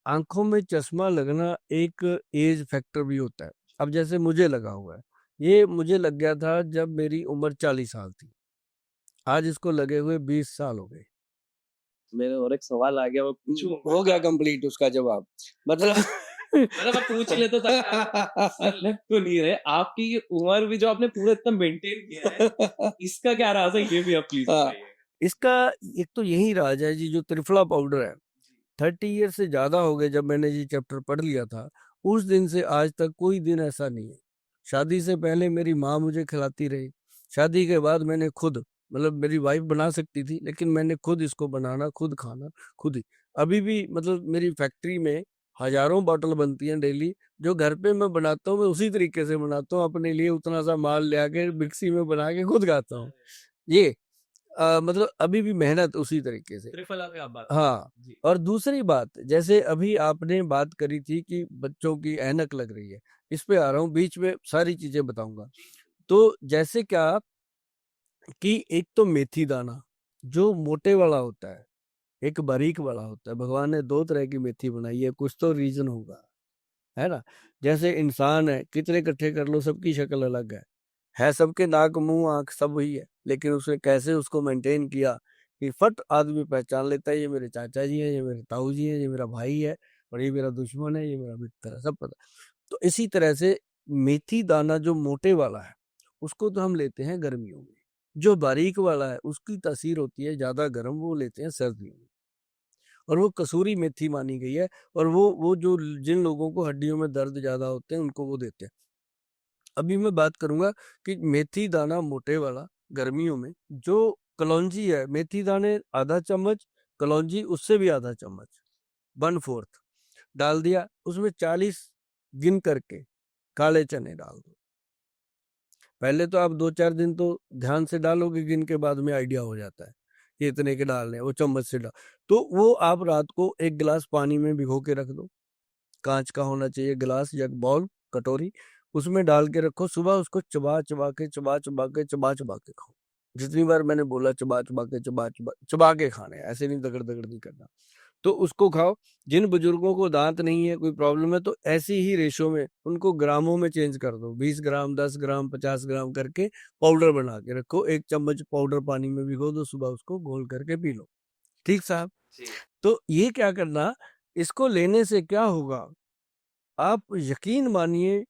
आंखों में चश्मा लगना एक एज फैक्टर भी होता है। अब जैसे मुझे लगा हुआ है, ये मुझे लग गया था जब मेरी उम्र 40 साल थी, आज इसको लगे हुए 20 साल हो गए। मेरे और एक सवाल आ गया, मैं पूछूँ? हो गया कंप्लीट उसका जवाब। मतलब मतलब आप पूछ ले तो सर लग तो नहीं रहे। आपकी ये उम्र भी जो आपने पूरा इतना मेंटेन किया है, इसका क्या राज है, ये भी आप प्लीज हाँ, बताइए। इसका एक तो यही राज है जी, जो त्रिफला पाउडर है। 30 ईयर से ज्यादा हो गए जब मैंने ये चैप्टर पढ़ लिया था, उस दिन से आज तक कोई दिन ऐसा नहीं है। शादी से पहले मेरी माँ मुझे खिलाती रही, शादी के बाद मैंने खुद, मतलब मेरी वाइफ बना सकती थी लेकिन मैंने खुद इसको बनाना, खुद खाना, खुद ही। अभी भी मतलब मेरी फैक्ट्री में हजारों बॉटल बनती हैं डेली, जो घर पे मैं बनाता हूँ मैं उसी तरीके से बनाता हूँ, अपने लिए उतना सा माल ले आके मिक्सी में बना के खुद खाता हूँ। ये मतलब अभी भी मेहनत उसी तरीके से। त्रिफला पे आप बात हाँ, जी। और दूसरी बात, जैसे अभी आपने बात करी थी कि बच्चों की ऐनक लग रही है, इस पे आ रहा हूँ, बीच में सारी चीजें बताऊंगा। तो जैसे क्या कि एक तो मेथी दाना जो मोटे वाला होता है, एक बारीक वाला होता है। भगवान ने 2 तरह की मेथी बनाई है, कुछ तो रीजन होगा। है ना? जैसे इंसान है, कितने इकट्ठे कर लो सबकी शक्ल अलग है सबके नाक, मुँह, आँख सब वही है, लेकिन उसने कैसे उसको मेंटेन किया कि फट आदमी पहचान लेता है, ये मेरे चाचा जी हैं, ये मेरे ताऊ जी हैं, ये मेरा भाई है और ये मेरा दुश्मन है, ये मेरा मित्र है, सब पता। तो इसी तरह से मेथी दाना जो मोटे वाला है, उसको तो हम लेते हैं गर्मियों में। जो बारीक वाला है, उसकी तासीर होती है ज़्यादा गर्म, वो लेते हैं सर्दियों में। और वो कसूरी मेथी मानी गई है, और वो जो जिन लोगों को हड्डियों में दर्द ज़्यादा होते हैं, उनको वो देते हैं। अभी मैं बात करूंगा कि मेथी दाना मोटे वाला गर्मियों में, जो कलौंजी है, मेथी दाने आधा चम्मच, कलौंजी उससे भी आधा चम्मच, 1/4 डाल दिया, उसमें 40 गिन करके काले चने डाल दो। पहले तो आप 2-4 दिन तो ध्यान से डालोगे, गिन के बाद में आइडिया हो जाता है कि इतने के डालने हैं, वो चम्मच से डाल। तो वो आप रात को 1 गिलास पानी में भिगो के रख दो, कांच का होना चाहिए गिलास या बाउल, कटोरी, उसमें डाल के रखो। सुबह उसको चबा चबा के खाओ। जितनी बार मैंने बोला चबा के खाने, ऐसे नहीं दगड़ दगड़ नहीं करना। तो उसको खाओ। जिन बुजुर्गों को दांत नहीं है, कोई प्रॉब्लम है, तो ऐसी ही रेशो में उनको ग्रामों में चेंज कर दो, 20 ग्राम, 10 ग्राम, 50 ग्राम करके पाउडर बना के रखो। 1 चम्मच पाउडर पानी में भिगो दो, सुबह उसको घोल करके पी लो। ठीक साहब? तो ये क्या करना, इसको लेने से क्या होगा, आप यकीन मानिए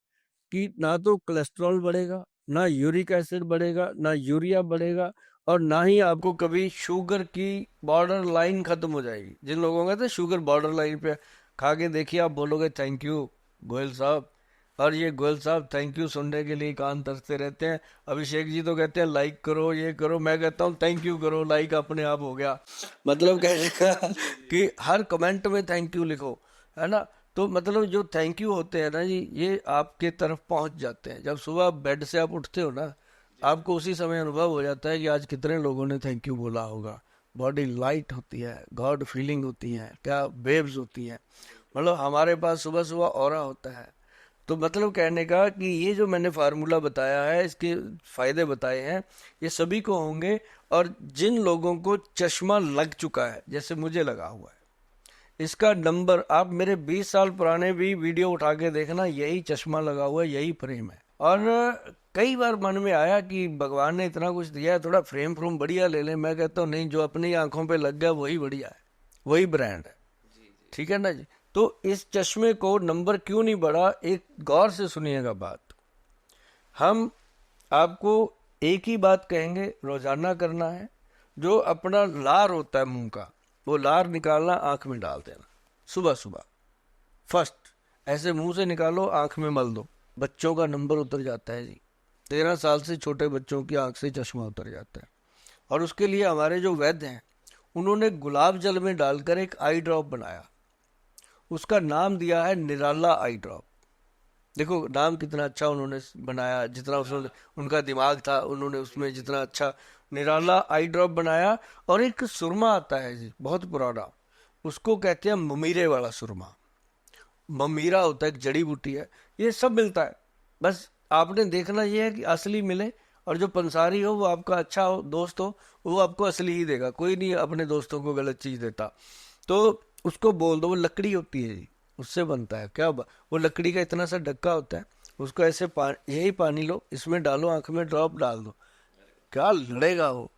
कि ना तो कोलेस्ट्रॉल बढ़ेगा, ना यूरिक एसिड बढ़ेगा, ना यूरिया बढ़ेगा, और ना ही आपको कभी शुगर की बॉर्डर लाइन खत्म हो जाएगी। जिन लोगों का तो शुगर बॉर्डर लाइन पे, खा के देखिए, आप बोलोगे थैंक यू गोयल साहब। और ये गोयल साहब थैंक यू सुनने के लिए कान तरसते रहते हैं। अभिषेक जी तो कहते हैं लाइक करो, ये करो, मैं कहता हूँ थैंक यू करो, लाइक अपने आप हो गया। मतलब कहने का कि हर कमेंट में थैंक यू लिखो, है ना? तो मतलब जो थैंक यू होते हैं ना जी, ये आपके तरफ पहुंच जाते हैं। जब सुबह बेड से आप उठते हो ना, आपको उसी समय अनुभव हो जाता है कि आज कितने लोगों ने थैंक यू बोला होगा। बॉडी लाइट होती है, गॉड फीलिंग होती है, क्या वेव्स होती हैं। मतलब हमारे पास सुबह सुबह ऑरा होता है। तो मतलब कहने का कि ये जो मैंने फार्मूला बताया है, इसके फायदे बताए हैं, ये सभी को होंगे। और जिन लोगों को चश्मा लग चुका है, जैसे मुझे लगा हुआ है, इसका नंबर आप मेरे 20 साल पुराने भी वीडियो उठा के देखना, यही चश्मा लगा हुआ है, यही फ्रेम है। और कई बार मन में आया कि भगवान ने इतना कुछ दिया है, थोड़ा फ्रेम फ्रूम बढ़िया ले लें। मैं कहता हूँ नहीं, जो अपनी आंखों पे लग गया वही बढ़िया है, वही ब्रांड है। ठीक है ना जी? तो इस चश्मे को नंबर क्यों नहीं बढ़ा, एक गौर से सुनिएगा बात। हम आपको एक ही बात कहेंगे, रोजाना करना है। जो अपना लार होता है मुंह का, वो लार निकालना, आंख में डाल देना सुबह सुबह फर्स्ट। ऐसे मुंह से निकालो, आंख में मल दो। बच्चों का नंबर उतर जाता है जी। 13 साल से छोटे बच्चों की आंख से चश्मा उतर जाता है। और उसके लिए हमारे जो वैद्य हैं, उन्होंने गुलाब जल में डालकर एक आई ड्रॉप बनाया। उसका नाम दिया है निराला आई ड्रॉप। देखो नाम कितना अच्छा उन्होंने बनाया, जितना उसने, उनका दिमाग था, उन्होंने उसमें जितना अच्छा निराला आई ड्रॉप बनाया। और एक सुरमा आता है जी, बहुत पुराना, उसको कहते हैं ममीरे वाला सुरमा। ममीरा होता है, एक जड़ी बूटी है। ये सब मिलता है, बस आपने देखना ये है कि असली मिले। और जो पंसारी हो, वो आपका अच्छा हो, दोस्त हो, वो आपको असली ही देगा। कोई नहीं अपने दोस्तों को गलत चीज देता। तो उसको बोल दो, वो लकड़ी होती है जी, उससे बनता है। वो लकड़ी का इतना सा डक्का होता है, उसको ऐसे यही पानी लो, इसमें डालो, आंख में ड्रॉप डाल दो, क्या लड़ेगा वो।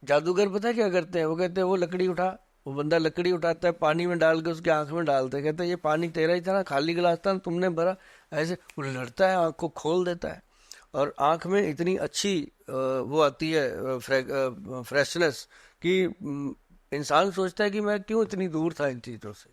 जादूगर पता है क्या करते हैं, वो कहते हैं वो लकड़ी उठा, वो बंदा लकड़ी उठाता है, पानी में डाल के उसकी आंख में डालते हैं, कहते हैं ये पानी तेरा ही था ना, खाली गिलास था ना, तुमने भरा। ऐसे वो लड़ता है, आंख को खोल देता है। और आंख में इतनी अच्छी वो आती है फ्रेशनेस कि इंसान सोचता है कि मैं क्यों इतनी दूर था इन चीज़ों से।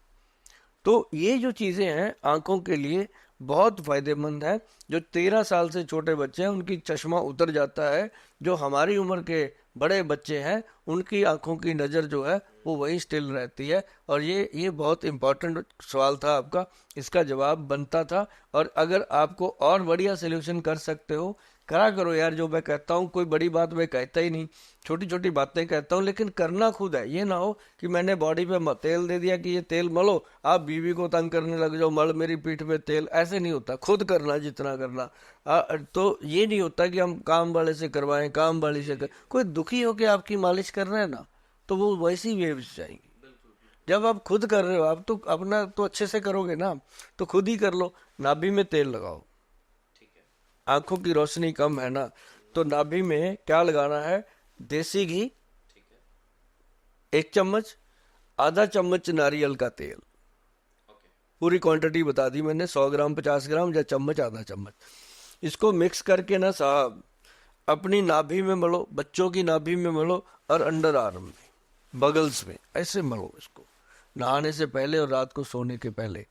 तो ये जो चीज़ें हैं आंखों के लिए बहुत फायदेमंद है। जो 13 साल से छोटे बच्चे हैं उनकी चश्मा उतर जाता है। जो हमारी उम्र के बड़े बच्चे हैं उनकी आंखों की नज़र जो है वो वही स्टिल रहती है। और ये बहुत इम्पोर्टेंट सवाल था आपका, इसका जवाब बनता था। और अगर आपको और बढ़िया सोल्यूशन कर सकते हो, करा करो यार। जो मैं कहता हूँ कोई बड़ी बात मैं कहता ही नहीं, छोटी छोटी बातें कहता हूँ, लेकिन करना खुद है। ये ना हो कि मैंने बॉडी पे तेल दे दिया कि ये तेल मलो, आप बीवी को तंग करने लग जाओ, मल मेरी पीठ पे तेल। ऐसे नहीं होता, खुद करना जितना करना। तो ये नहीं होता कि हम काम वाले से करवाएं, काम वाली से कोई दुखी हो के आपकी मालिश कर रहे हैं ना, तो वो वैसी वेव्स जाएंगी। जब आप खुद कर रहे हो, आप तो अपना तो अच्छे से करोगे ना, तो खुद ही कर लो। नाभि में तेल लगाओ, आंखों की रोशनी कम है ना, तो नाभि में क्या लगाना है, देसी घी 1 चम्मच, आधा चम्मच नारियल का तेल। पूरी क्वांटिटी बता दी मैंने, 100 ग्राम, 50 ग्राम या चम्मच, आधा चम्मच। इसको मिक्स करके ना साहब अपनी नाभि में मलो, बच्चों की नाभि में मलो, और अंडर आर्म में, बगल्स में ऐसे मलो इसको, नहाने से पहले और रात को सोने के पहले।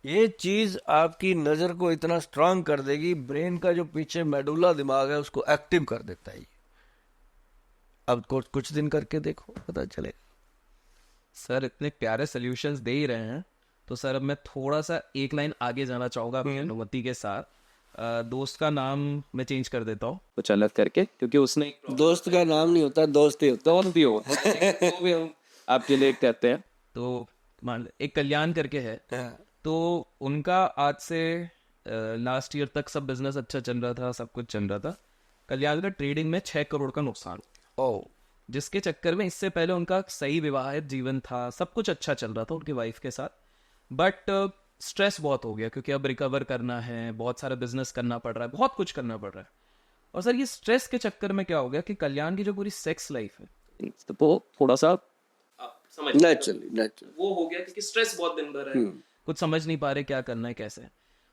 ये चीज आपकी नजर को इतना स्ट्रांग कर देगी, ब्रेन का जो पीछे मेडुला दिमाग है उसको एक्टिव कर देता है ये। अब कुछ दिन करके देखो, पता चलेगा। सर इतने प्यारे सोल्यूशंस दे ही रहे हैं, तो सर अब मैं थोड़ा सा एक लाइन आगे जाना चाहूंगा अपनी अनुमति के साथ। दोस्त का नाम मैं चेंज कर देता हूँ कुछ अलग करके, क्योंकि उसने दोस्त का नाम नहीं होता, दोस्त ही होता। दोस्त भी हो तो भी हम आपके लिए कहते हैं। तो मान एक कल्याण करके है, है। तो उनका आज से लास्ट ईयर तक सब बिजनेस अच्छा चल रहा था, सब कुछ चल रहा था। कल्याण का ट्रेडिंग में 6 करोड़ का नुकसान, ओ, जिसके चक्कर में इससे पहले उनका सही विवाहित जीवन था, सब कुछ अच्छा चल रहा था उनकी वाइफ के साथ, बट स्ट्रेस बहुत हो गया क्योंकि अब रिकवर करना है, बहुत सारा बिजनेस करना पड़ रहा है, बहुत कुछ करना पड़ रहा है। और सर ये स्ट्रेस के चक्कर में क्या हो गया कि कल्याण की जो पूरी सेक्स लाइफ है तो वो थोड़ा सा नेचुरली वो हो गया क्योंकि स्ट्रेस बहुत दिन भर है, कुछ समझ नहीं पा रहे क्या करना है कैसे।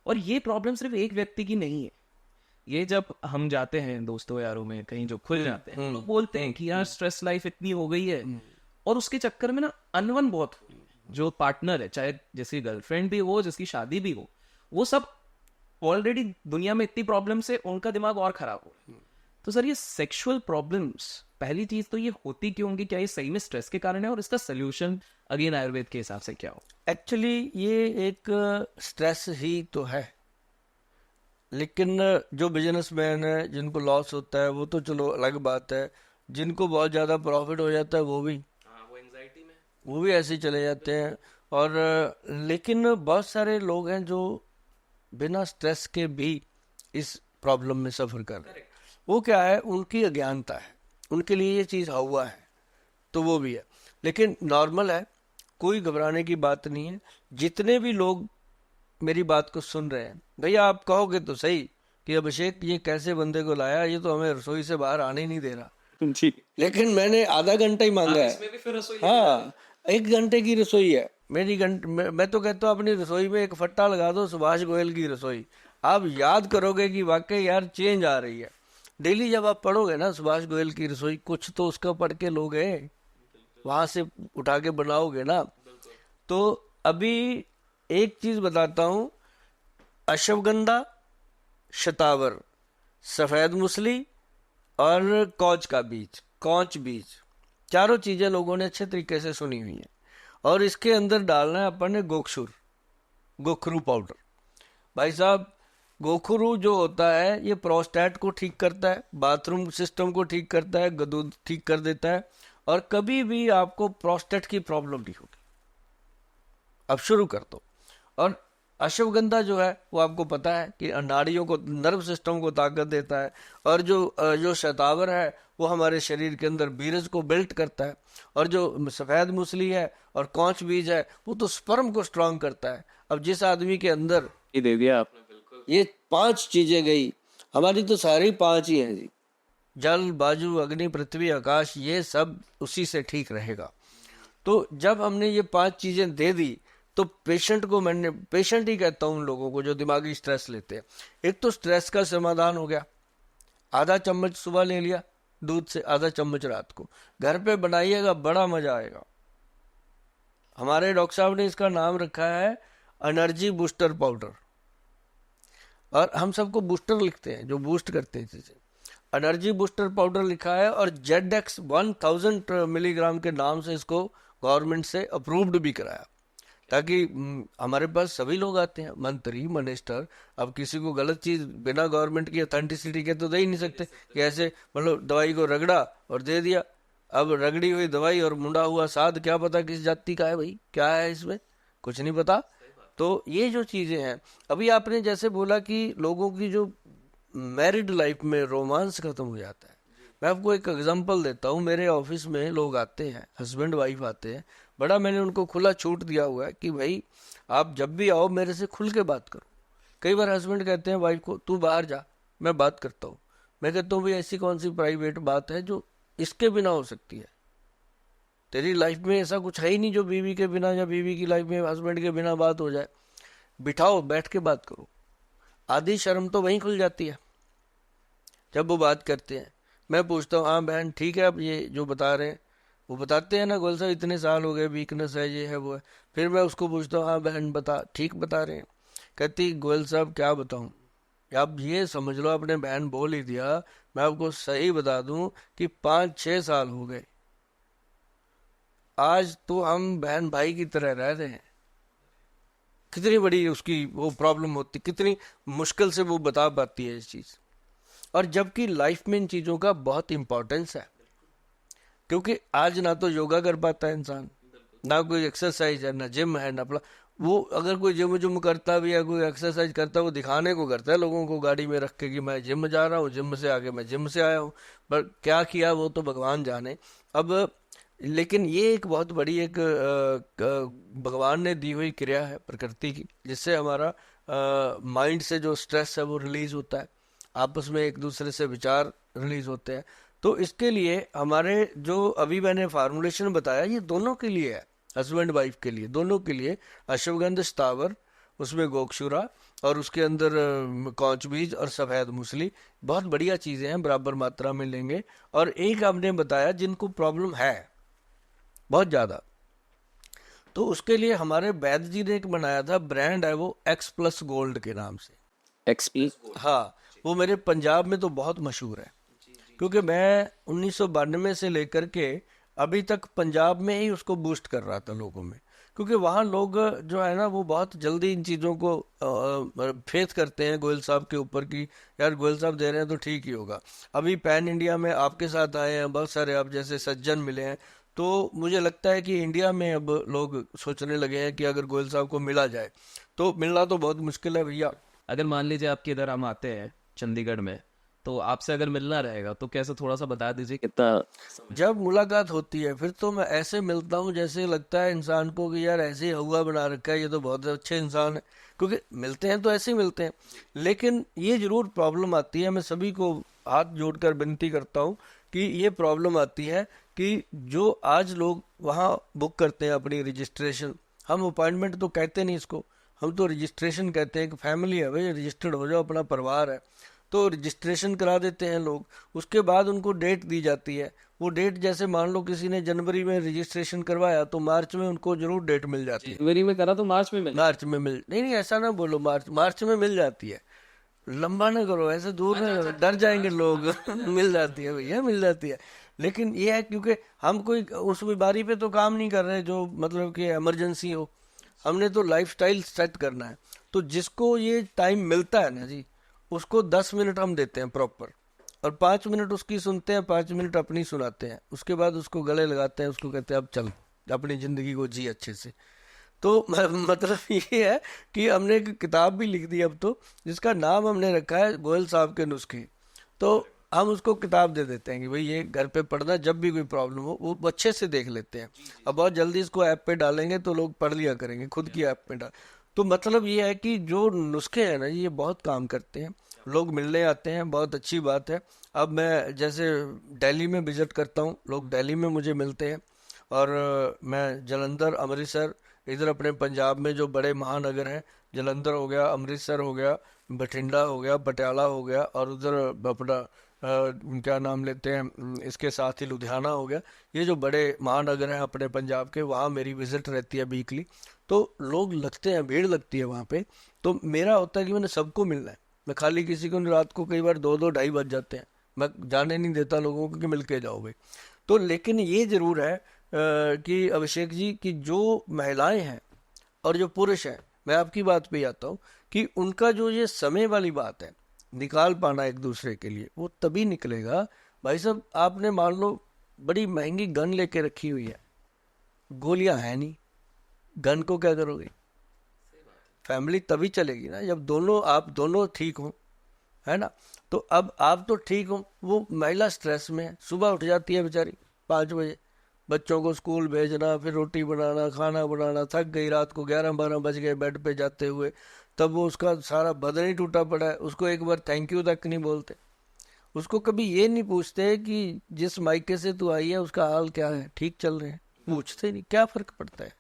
और ये प्रॉब्लम सिर्फ एक व्यक्ति की नहीं है, ये जब हम जाते हैं दोस्तों यारों में कहीं जो खुल जाते हैं, तो बोलते हैं कि यार स्ट्रेस लाइफ इतनी हो गई है, और उसके चक्कर में ना अनवन बहुत हो रही है। जो पार्टनर है, चाहे जिसकी गर्लफ्रेंड भी हो, जिसकी शादी भी हो, वो सब ऑलरेडी दुनिया में इतनी प्रॉब्लम से उनका दिमाग और खराब हो रहा है। तो सर ये सेक्सुअल प्रॉब्लम्स, पहली चीज तो ये होती क्यों होंगी, क्या ये सही में स्ट्रेस के कारण है, और इसका सोल्यूशन अगेन आयुर्वेद के हिसाब से क्या हो? एक्चुअली ये एक स्ट्रेस ही तो है, लेकिन जो बिजनेसमैन है जिनको लॉस होता है वो तो चलो अलग बात है, जिनको बहुत ज़्यादा प्रॉफिट हो जाता है वो भी ऐसे ही चले जाते हैं। और लेकिन बहुत सारे लोग हैं जो बिना स्ट्रेस के भी इस प्रॉब्लम में सफ़र कर रहे हैं। वो क्या है, उनकी अज्ञानता है, उनके लिए ये चीज़ हुआ है, तो वो भी है। लेकिन नॉर्मल है, कोई घबराने की बात नहीं है। जितने भी लोग मेरी बात को सुन रहे हैं, भैया आप कहोगे तो सही कि अभिषेक ये कैसे बंदे को लाया, ये तो हमें रसोई से बाहर आने ही नहीं दे रहा, लेकिन मैंने आधा घंटा ही मांगा है। हाँ, 1 घंटे की रसोई है मेरी। मैं तो कहता हूँ अपनी रसोई में एक फट्टा लगा दो, सुभाष गोयल की रसोई। आप याद करोगे कि वाकई यार चेंज आ रही है। डेली जब आप पढ़ोगे ना सुभाष गोयल की रसोई, कुछ तो उसका पढ़ के लोगे, वहां से उठा के बनाओगे ना। तो अभी एक चीज बताता हूँ, अश्वगंधा, शतावर, सफेद मूसली और कौच बीज, चारों चीजें लोगों ने अच्छे तरीके से सुनी हुई हैं। और इसके अंदर डालना है अपन ने गोखरू पाउडर। भाई साहब, गोखरू जो होता है ये प्रोस्टेट को ठीक करता है, बाथरूम सिस्टम को ठीक करता है, दूध ठीक कर देता है, और कभी भी आपको प्रोस्टेट की प्रॉब्लम नहीं होगी। अब शुरू कर दो। और अश्वगंधा जो है वो आपको पता है कि नाड़ियों को, नर्व सिस्टम को ताकत देता है। और जो शतावर है वो हमारे शरीर के अंदर बीरज को बिल्ट करता है। और जो सफ़ेद मूसली है और कौच बीज है वो तो स्पर्म को स्ट्रांग करता है। अब जिस आदमी के अंदर, ये दे दिया आपने, बिल्कुल ये 5 चीजें गई, हमारी तो सारी 5 ही हैं जी, जल, वायु, अग्नि, पृथ्वी, आकाश, ये सब उसी से ठीक रहेगा। तो जब हमने ये 5 चीजें दे दी, तो पेशेंट ही कहता हूँ उन लोगों को जो दिमागी स्ट्रेस लेते हैं। एक तो स्ट्रेस का समाधान हो गया, आधा चम्मच सुबह ले लिया दूध से, आधा चम्मच रात को। घर पे बनाइएगा, बड़ा मजा आएगा। हमारे डॉक्टर साहब ने इसका नाम रखा है एनर्जी बूस्टर पाउडर, और हम सबको बूस्टर लिखते हैं, जो बूस्ट करते हैं चीजें। एनर्जी बूस्टर पाउडर लिखा है, और जेडेक्स 1000 मिलीग्राम के नाम से इसको गवर्नमेंट से अप्रूव्ड भी कराया, ताकि हमारे पास सभी लोग आते हैं, मंत्री, मिनिस्टर। अब किसी को गलत चीज बिना गवर्नमेंट की अथेंटिसिटी के तो दे ही नहीं सकते कि ऐसे मतलब दवाई को रगड़ा और दे दिया। अब रगड़ी हुई दवाई और मुंडा हुआ साध, क्या पता किस जाति का है भाई, क्या है इसमें, कुछ नहीं पता। तो ये जो चीजें हैं, अभी आपने जैसे बोला कि लोगों की जो मैरिड लाइफ में रोमांस खत्म हो जाता है। मैं आपको एक एग्जांपल देता हूँ। मेरे ऑफिस में लोग आते हैं, हस्बैंड वाइफ आते हैं, बड़ा मैंने उनको खुला छूट दिया हुआ है कि भाई आप जब भी आओ मेरे से खुल के बात करो। कई बार हस्बैंड कहते हैं वाइफ को, तू बाहर जा, मैं बात करता हूँ। मैं कहता हूँ भाई ऐसी कौन सी प्राइवेट बात है जो इसके बिना हो सकती है? तेरी लाइफ में ऐसा कुछ है ही नहीं जो बीवी के बिना या बीवी की लाइफ में हस्बैंड के बिना बात हो जाए। बिठाओ, बैठ के बात करो। आधी शर्म तो वहीं खुल जाती है जब वो बात करते हैं। मैं पूछता हूँ, हाँ बहन ठीक है, अब ये जो बता रहे हैं वो बताते हैं ना, गोल साहब इतने साल हो गए, वीकनेस है, ये है, वो है। फिर मैं उसको पूछता हूँ, हाँ बहन बता, ठीक बता रहे हैं? कहती गोयल साहब क्या बताऊं, आप ये समझ लो आपने बहन बोल ही दिया। मैं आपको सही बता दूं कि 5-6 साल हो गए, आज तो हम बहन भाई की तरह रह रहे हैं। कितनी बड़ी उसकी वो प्रॉब्लम होती, कितनी मुश्किल से वो बता पाती है इस चीज। और जबकि लाइफ में इन चीजों का बहुत इंपॉर्टेंस है, क्योंकि आज ना तो योगा कर पाता है इंसान, ना कोई एक्सरसाइज है, ना जिम है, ना वो अगर कोई जिम जुम करता भी है, कोई एक्सरसाइज करता है, वो दिखाने को करता है लोगों को गाड़ी में रख के कि मैं जिम जा रहा हूँ, जिम से आके मैं जिम से आया हूँ। पर क्या किया वो तो भगवान जाने। अब लेकिन ये एक बहुत बड़ी एक भगवान ने दी हुई क्रिया है प्रकृति की, जिससे हमारा माइंड से जो स्ट्रेस है वो रिलीज होता है, आपस में एक दूसरे से विचार रिलीज होते हैं। तो इसके लिए हमारे जो अभी मैंने फार्मूलेशन बताया ये दोनों के लिए है, हस्बैंड वाइफ के लिए, दोनों के लिए। अश्वगंध स्थावर, उसमें गोक्षुरा, और उसके अंदर कौच बीज और सफेद मूसली, बहुत बढ़िया चीजें हैं, बराबर मात्रा में लेंगे। और एक आपने बताया जिनको प्रॉब्लम है बहुत ज्यादा, तो उसके लिए हमारे वैद्य जी ने एक बनाया था ब्रांड है, वो एक्स प्लस गोल्ड के नाम से। एक्सपी। हाँ, वो मेरे पंजाब में तो बहुत मशहूर है, क्योंकि मैं 1992 से लेकर के अभी तक पंजाब में ही उसको बूस्ट कर रहा था लोगों में। क्योंकि वहाँ लोग जो है ना वो बहुत जल्दी इन चीज़ों को फेथ करते हैं गोयल साहब के ऊपर कि यार गोयल साहब दे रहे हैं तो ठीक ही होगा। अभी पैन इंडिया में आपके साथ आए हैं बहुत सारे, आप जैसे सज्जन मिले हैं, तो मुझे लगता है कि इंडिया में अब लोग सोचने लगे हैं कि अगर गोयल साहब को मिला जाए, तो मिलना तो बहुत मुश्किल है भैया। अगर मान लीजिए आपके इधर हम आते हैं चंडीगढ़ में, तो आपसे अगर मिलना रहेगा तो कैसे, थोड़ा सा बता दीजिए कितना। जब मुलाकात होती है फिर तो मैं ऐसे मिलता हूँ जैसे लगता है इंसान को कि यार ऐसे ही हुआ बना रखा है, ये तो बहुत अच्छे इंसान है। क्योंकि मिलते हैं तो ऐसे ही मिलते हैं, लेकिन ये जरूर प्रॉब्लम आती है। मैं सभी को हाथ जोड़कर विनती करता हूँ कि ये प्रॉब्लम आती है कि जो आज लोग वहाँ बुक करते हैं अपनी रजिस्ट्रेशन, हम अपॉइंटमेंट तो कहते नहीं इसको, हम तो रजिस्ट्रेशन कहते हैं कि फैमिली है भाई, रजिस्टर्ड हो जाओ, अपना परिवार है, तो रजिस्ट्रेशन करा देते हैं लोग। उसके बाद उनको डेट दी जाती है, वो डेट जैसे मान लो किसी ने जनवरी में रजिस्ट्रेशन करवाया तो मार्च में उनको जरूर डेट मिल जाती है। जनवरी में करा तो मार्च में मिला। मार्च में मिल नहीं नहीं ऐसा ना बोलो, मार्च में मिल जाती है। लंबा ना करो, ऐसे दूर ना करो, डर जाएंगे लोग मिल जाती है भैया, मिल जाती है। लेकिन ये है क्योंकि हम कोई उस बीमारी पे तो काम नहीं कर रहे जो मतलब कि इमरजेंसी हो, हमने तो लाइफस्टाइल सेट करना है। तो जिसको ये टाइम मिलता है ना जी, उसको 10 मिनट हम देते हैं प्रॉपर, और 5 मिनट उसकी सुनते हैं, 5 मिनट अपनी सुनाते हैं, उसके बाद उसको गले लगाते हैं, उसको कहते हैं अब चल अपनी जिंदगी को जी अच्छे से। तो मतलब ये है कि हमने एक किताब भी लिख दी अब तो, जिसका नाम हमने रखा है गोयल साहब के नुस्खे। तो हम उसको किताब दे देते हैं कि भाई ये घर पे पढ़ना, जब भी कोई प्रॉब्लम हो वो अच्छे से देख लेते हैं। अब बहुत जल्दी इसको ऐप पे डालेंगे तो लोग पढ़ लिया करेंगे, खुद की ऐप पे डाल। तो मतलब ये है कि जो नुस्खे हैं ना ये बहुत काम करते हैं, लोग मिलने आते हैं, बहुत अच्छी बात है। अब मैं जैसे दिल्ली में विजिट करता हूँ, लोग दिल्ली में मुझे मिलते हैं, और मैं जलंधर, अमृतसर, इधर अपने पंजाब में जो बड़े महानगर हैं, जलंधर हो गया, अमृतसर हो गया, बठिंडा हो गया, पटियाला हो गया, और उधर अपना क्या नाम लेते हैं, इसके साथ ही लुधियाना हो गया। ये जो बड़े महानगर हैं अपने पंजाब के, वहाँ मेरी विजिट रहती है वीकली। तो लोग लगते हैं, भीड़ लगती है वहाँ पे। तो मेरा होता है कि मैंने सबको मिलना है, मैं खाली किसी को नहीं। रात को कई बार 2-2 ढाई बज जाते हैं, मैं जाने नहीं देता लोगों को कि मिल के जाओ भाई। तो लेकिन ये जरूर है कि अभिषेक जी की जो महिलाएं हैं और जो पुरुष हैं, मैं आपकी बात पे आता हूँ कि उनका जो ये समय वाली बात है, निकाल पाना एक दूसरे के लिए, वो तभी निकलेगा भाई साहब। आपने मान लो बड़ी महंगी गन लेके रखी हुई है, गोलियां है नहीं, गन को क्या करोगे? फैमिली तभी चलेगी ना जब आप दोनों ठीक हो, है ना। तो अब आप तो ठीक हो, वो महिला स्ट्रेस में है, सुबह उठ जाती है बेचारी 5 बजे, बच्चों को स्कूल भेजना, फिर रोटी बनाना, खाना बनाना, थक गई, रात को 11-12 बज गए बेड पे जाते हुए, तब वो उसका सारा बदन ही टूटा पड़ा है, उसको एक बार थैंक यू तक नहीं बोलते। उसको कभी ये नहीं पूछते कि जिस मायके से तू आई है उसका हाल क्या है, ठीक चल रहे हैं, पूछते नहीं। क्या फर्क पड़ता है?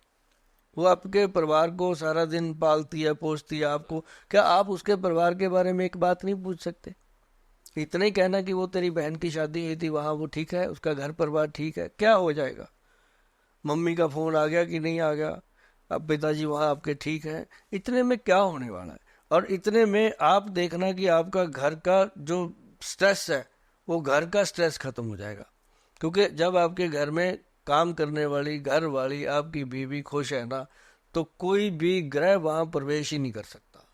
वो आपके परिवार को सारा दिन पालती है, पोसती है आपको, क्या आप उसके परिवार के बारे में एक बात नहीं पूछ सकते? इतना ही कहना कि वो तेरी बहन की शादी हुई थी वहाँ, वो ठीक है, उसका घर परिवार ठीक है, क्या हो जाएगा? मम्मी का फोन आ गया कि नहीं आ गया, अब पिताजी वहाँ आपके ठीक है, इतने में क्या होने वाला है? और इतने में आप देखना कि आपका घर का जो स्ट्रेस है, वो घर का स्ट्रेस खत्म हो जाएगा। क्योंकि जब आपके घर में काम करने वाली घर वाली आपकी बीवी खुश है ना, तो कोई भी ग्रह वहां प्रवेश ही नहीं कर सकता,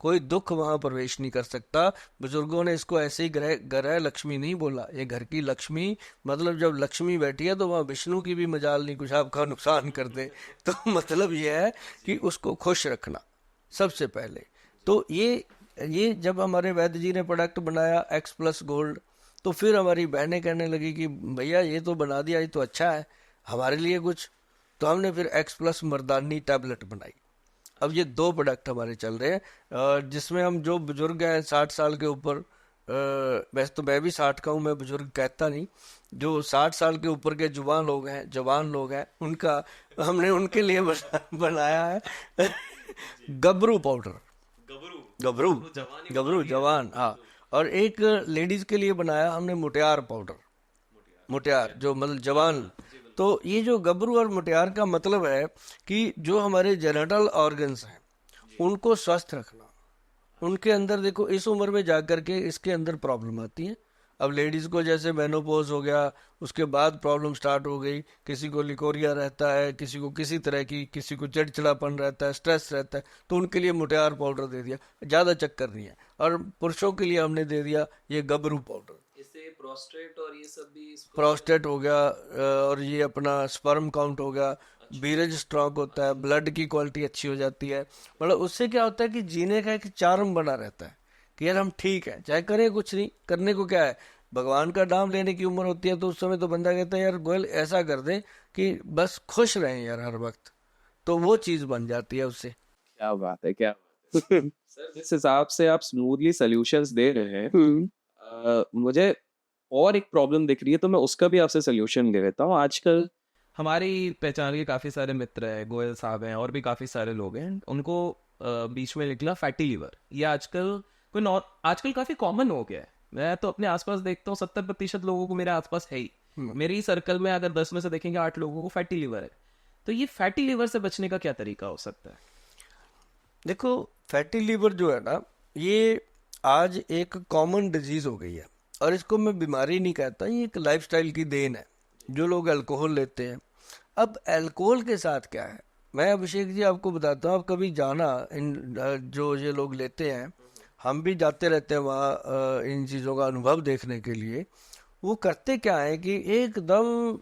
कोई दुख वहां प्रवेश नहीं कर सकता। बुजुर्गों ने इसको ऐसे ही ग्रह ग्रह लक्ष्मी नहीं बोला, ये घर की लक्ष्मी, मतलब जब लक्ष्मी बैठी है तो वहां विष्णु की भी मजाल नहीं कुछ आपका नुकसान कर दे। तो मतलब ये है कि उसको खुश रखना सबसे पहले। तो ये जब हमारे वैद्य जी ने प्रोडक्ट बनाया एक्स प्लस गोल्ड, तो फिर हमारी बहनें कहने लगी कि भैया ये तो बना दिया, ये तो अच्छा है, हमारे लिए कुछ। तो हमने फिर एक्स प्लस मर्दानी टैबलेट बनाई। अब ये 2 प्रोडक्ट हमारे चल रहे हैं, जिसमें हम जो बुजुर्ग हैं 60 साल के ऊपर, वैसे तो मैं भी 60 का हूँ, मैं बुजुर्ग कहता नहीं, जो 60 साल के ऊपर के जवान लोग हैं उनका हमने उनके लिए बनाया है गबरू पाउडर। गबरू गबरू जवान, हाँ। और एक लेडीज के लिए बनाया हमने मुटियार पाउडर, मुटियार जो मतलब जवान। तो ये जो गबरू और मुटियार का मतलब है कि जो हमारे जेनेटल ऑर्गन्स हैं उनको स्वस्थ रखना। उनके अंदर देखो इस उम्र में जाकर के इसके अंदर प्रॉब्लम आती है। अब लेडीज को जैसे मेनोपॉज हो गया, उसके बाद प्रॉब्लम स्टार्ट हो गई, किसी को लिकोरिया रहता है, किसी को किसी तरह की, किसी को चिड़चिड़ापन रहता है, स्ट्रेस रहता है, तो उनके लिए मुटियार पाउडर दे दिया, ज़्यादा चक्कर नहीं है। और पुरुषों के लिए हमने दे दिया ये गबरू पाउडर। इससे प्रोस्टेट और ये सब भी प्रोस्टेट हो गया, और ये अपना स्पर्म काउंट हो गया, बीरज स्ट्रॉन्ग होता है, ब्लड की क्वालिटी अच्छी हो जाती है। मतलब उससे क्या होता है कि जीने का एक चार्म बना रहता है कि यार हम ठीक है, चाहे करें कुछ नहीं, करने को क्या है, भगवान का नाम लेने की उम्र होती है, तो उस समय तो बंदा कहता है यार गोयल ऐसा कर दे कि बस खुश रहें यार हर वक्त, तो वो चीज़ बन जाती है उससे। क्या बात है, क्या बात है। सर जिस हिसाब से आप स्मूथली सॉल्यूशंस दे रहे हैं, मुझे और एक प्रॉब्लम दिख रही है, तो मैं उसका भी आपसे सॉल्यूशन ले लेता हूँ। आजकल हमारी पहचान के काफ़ी सारे मित्र हैं, गोयल साहब हैं और भी काफ़ी सारे लोग हैं, उनको बीच में निकला फैटी लीवर। ये आजकल आजकल काफ़ी कॉमन हो गया है। मैं तो अपने आसपास देखता हूँ 70% लोगों को मेरे आसपास है ही। मेरे ही सर्कल में अगर 10 में से देखेंगे 8 लोगों को फैटी लीवर है। तो ये फैटी लीवर से बचने का क्या तरीका हो सकता है? देखो फैटी लीवर जो है ना, ये आज एक कॉमन डिजीज हो गई है, और इसको मैं बीमारी नहीं कहता, ये एक लाइफस्टाइल की देन है। जो लोग अल्कोहल लेते हैं, अब अल्कोहल के साथ क्या है, मैं अभिषेक जी आपको बताता हूँ, आप कभी जाना जो ये लोग लेते हैं, हम भी जाते रहते हैं वहाँ इन चीज़ों का अनुभव देखने के लिए। वो करते क्या है कि एकदम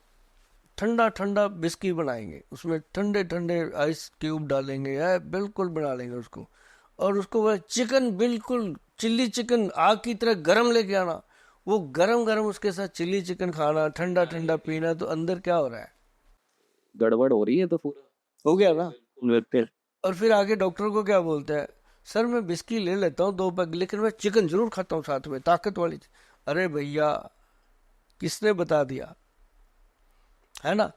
ठंडा ठंडा बिस्की बनाएंगे, उसमें ठंडे ठंडे आइस क्यूब डालेंगे, या बिल्कुल बना लेंगे उसको, और उसको वह चिकन बिल्कुल चिल्ली चिकन आग की तरह गरम लेके आना, वो गरम गरम उसके साथ चिल्ली चिकन खाना, ठंडा ठंडा पीना, तो अंदर क्या हो रहा है? गड़बड़ हो रही है तो पूरा हो गया ना। फिर और फिर आगे डॉक्टर को क्या बोलते हैं, सर मैं बिस्की ले लेता हूँ 2 पैक, लेकिन मैं चिकन जरूर खाता हूँ साथ में, ताकत वाली अरे भैया किसने बता दिया, है ना?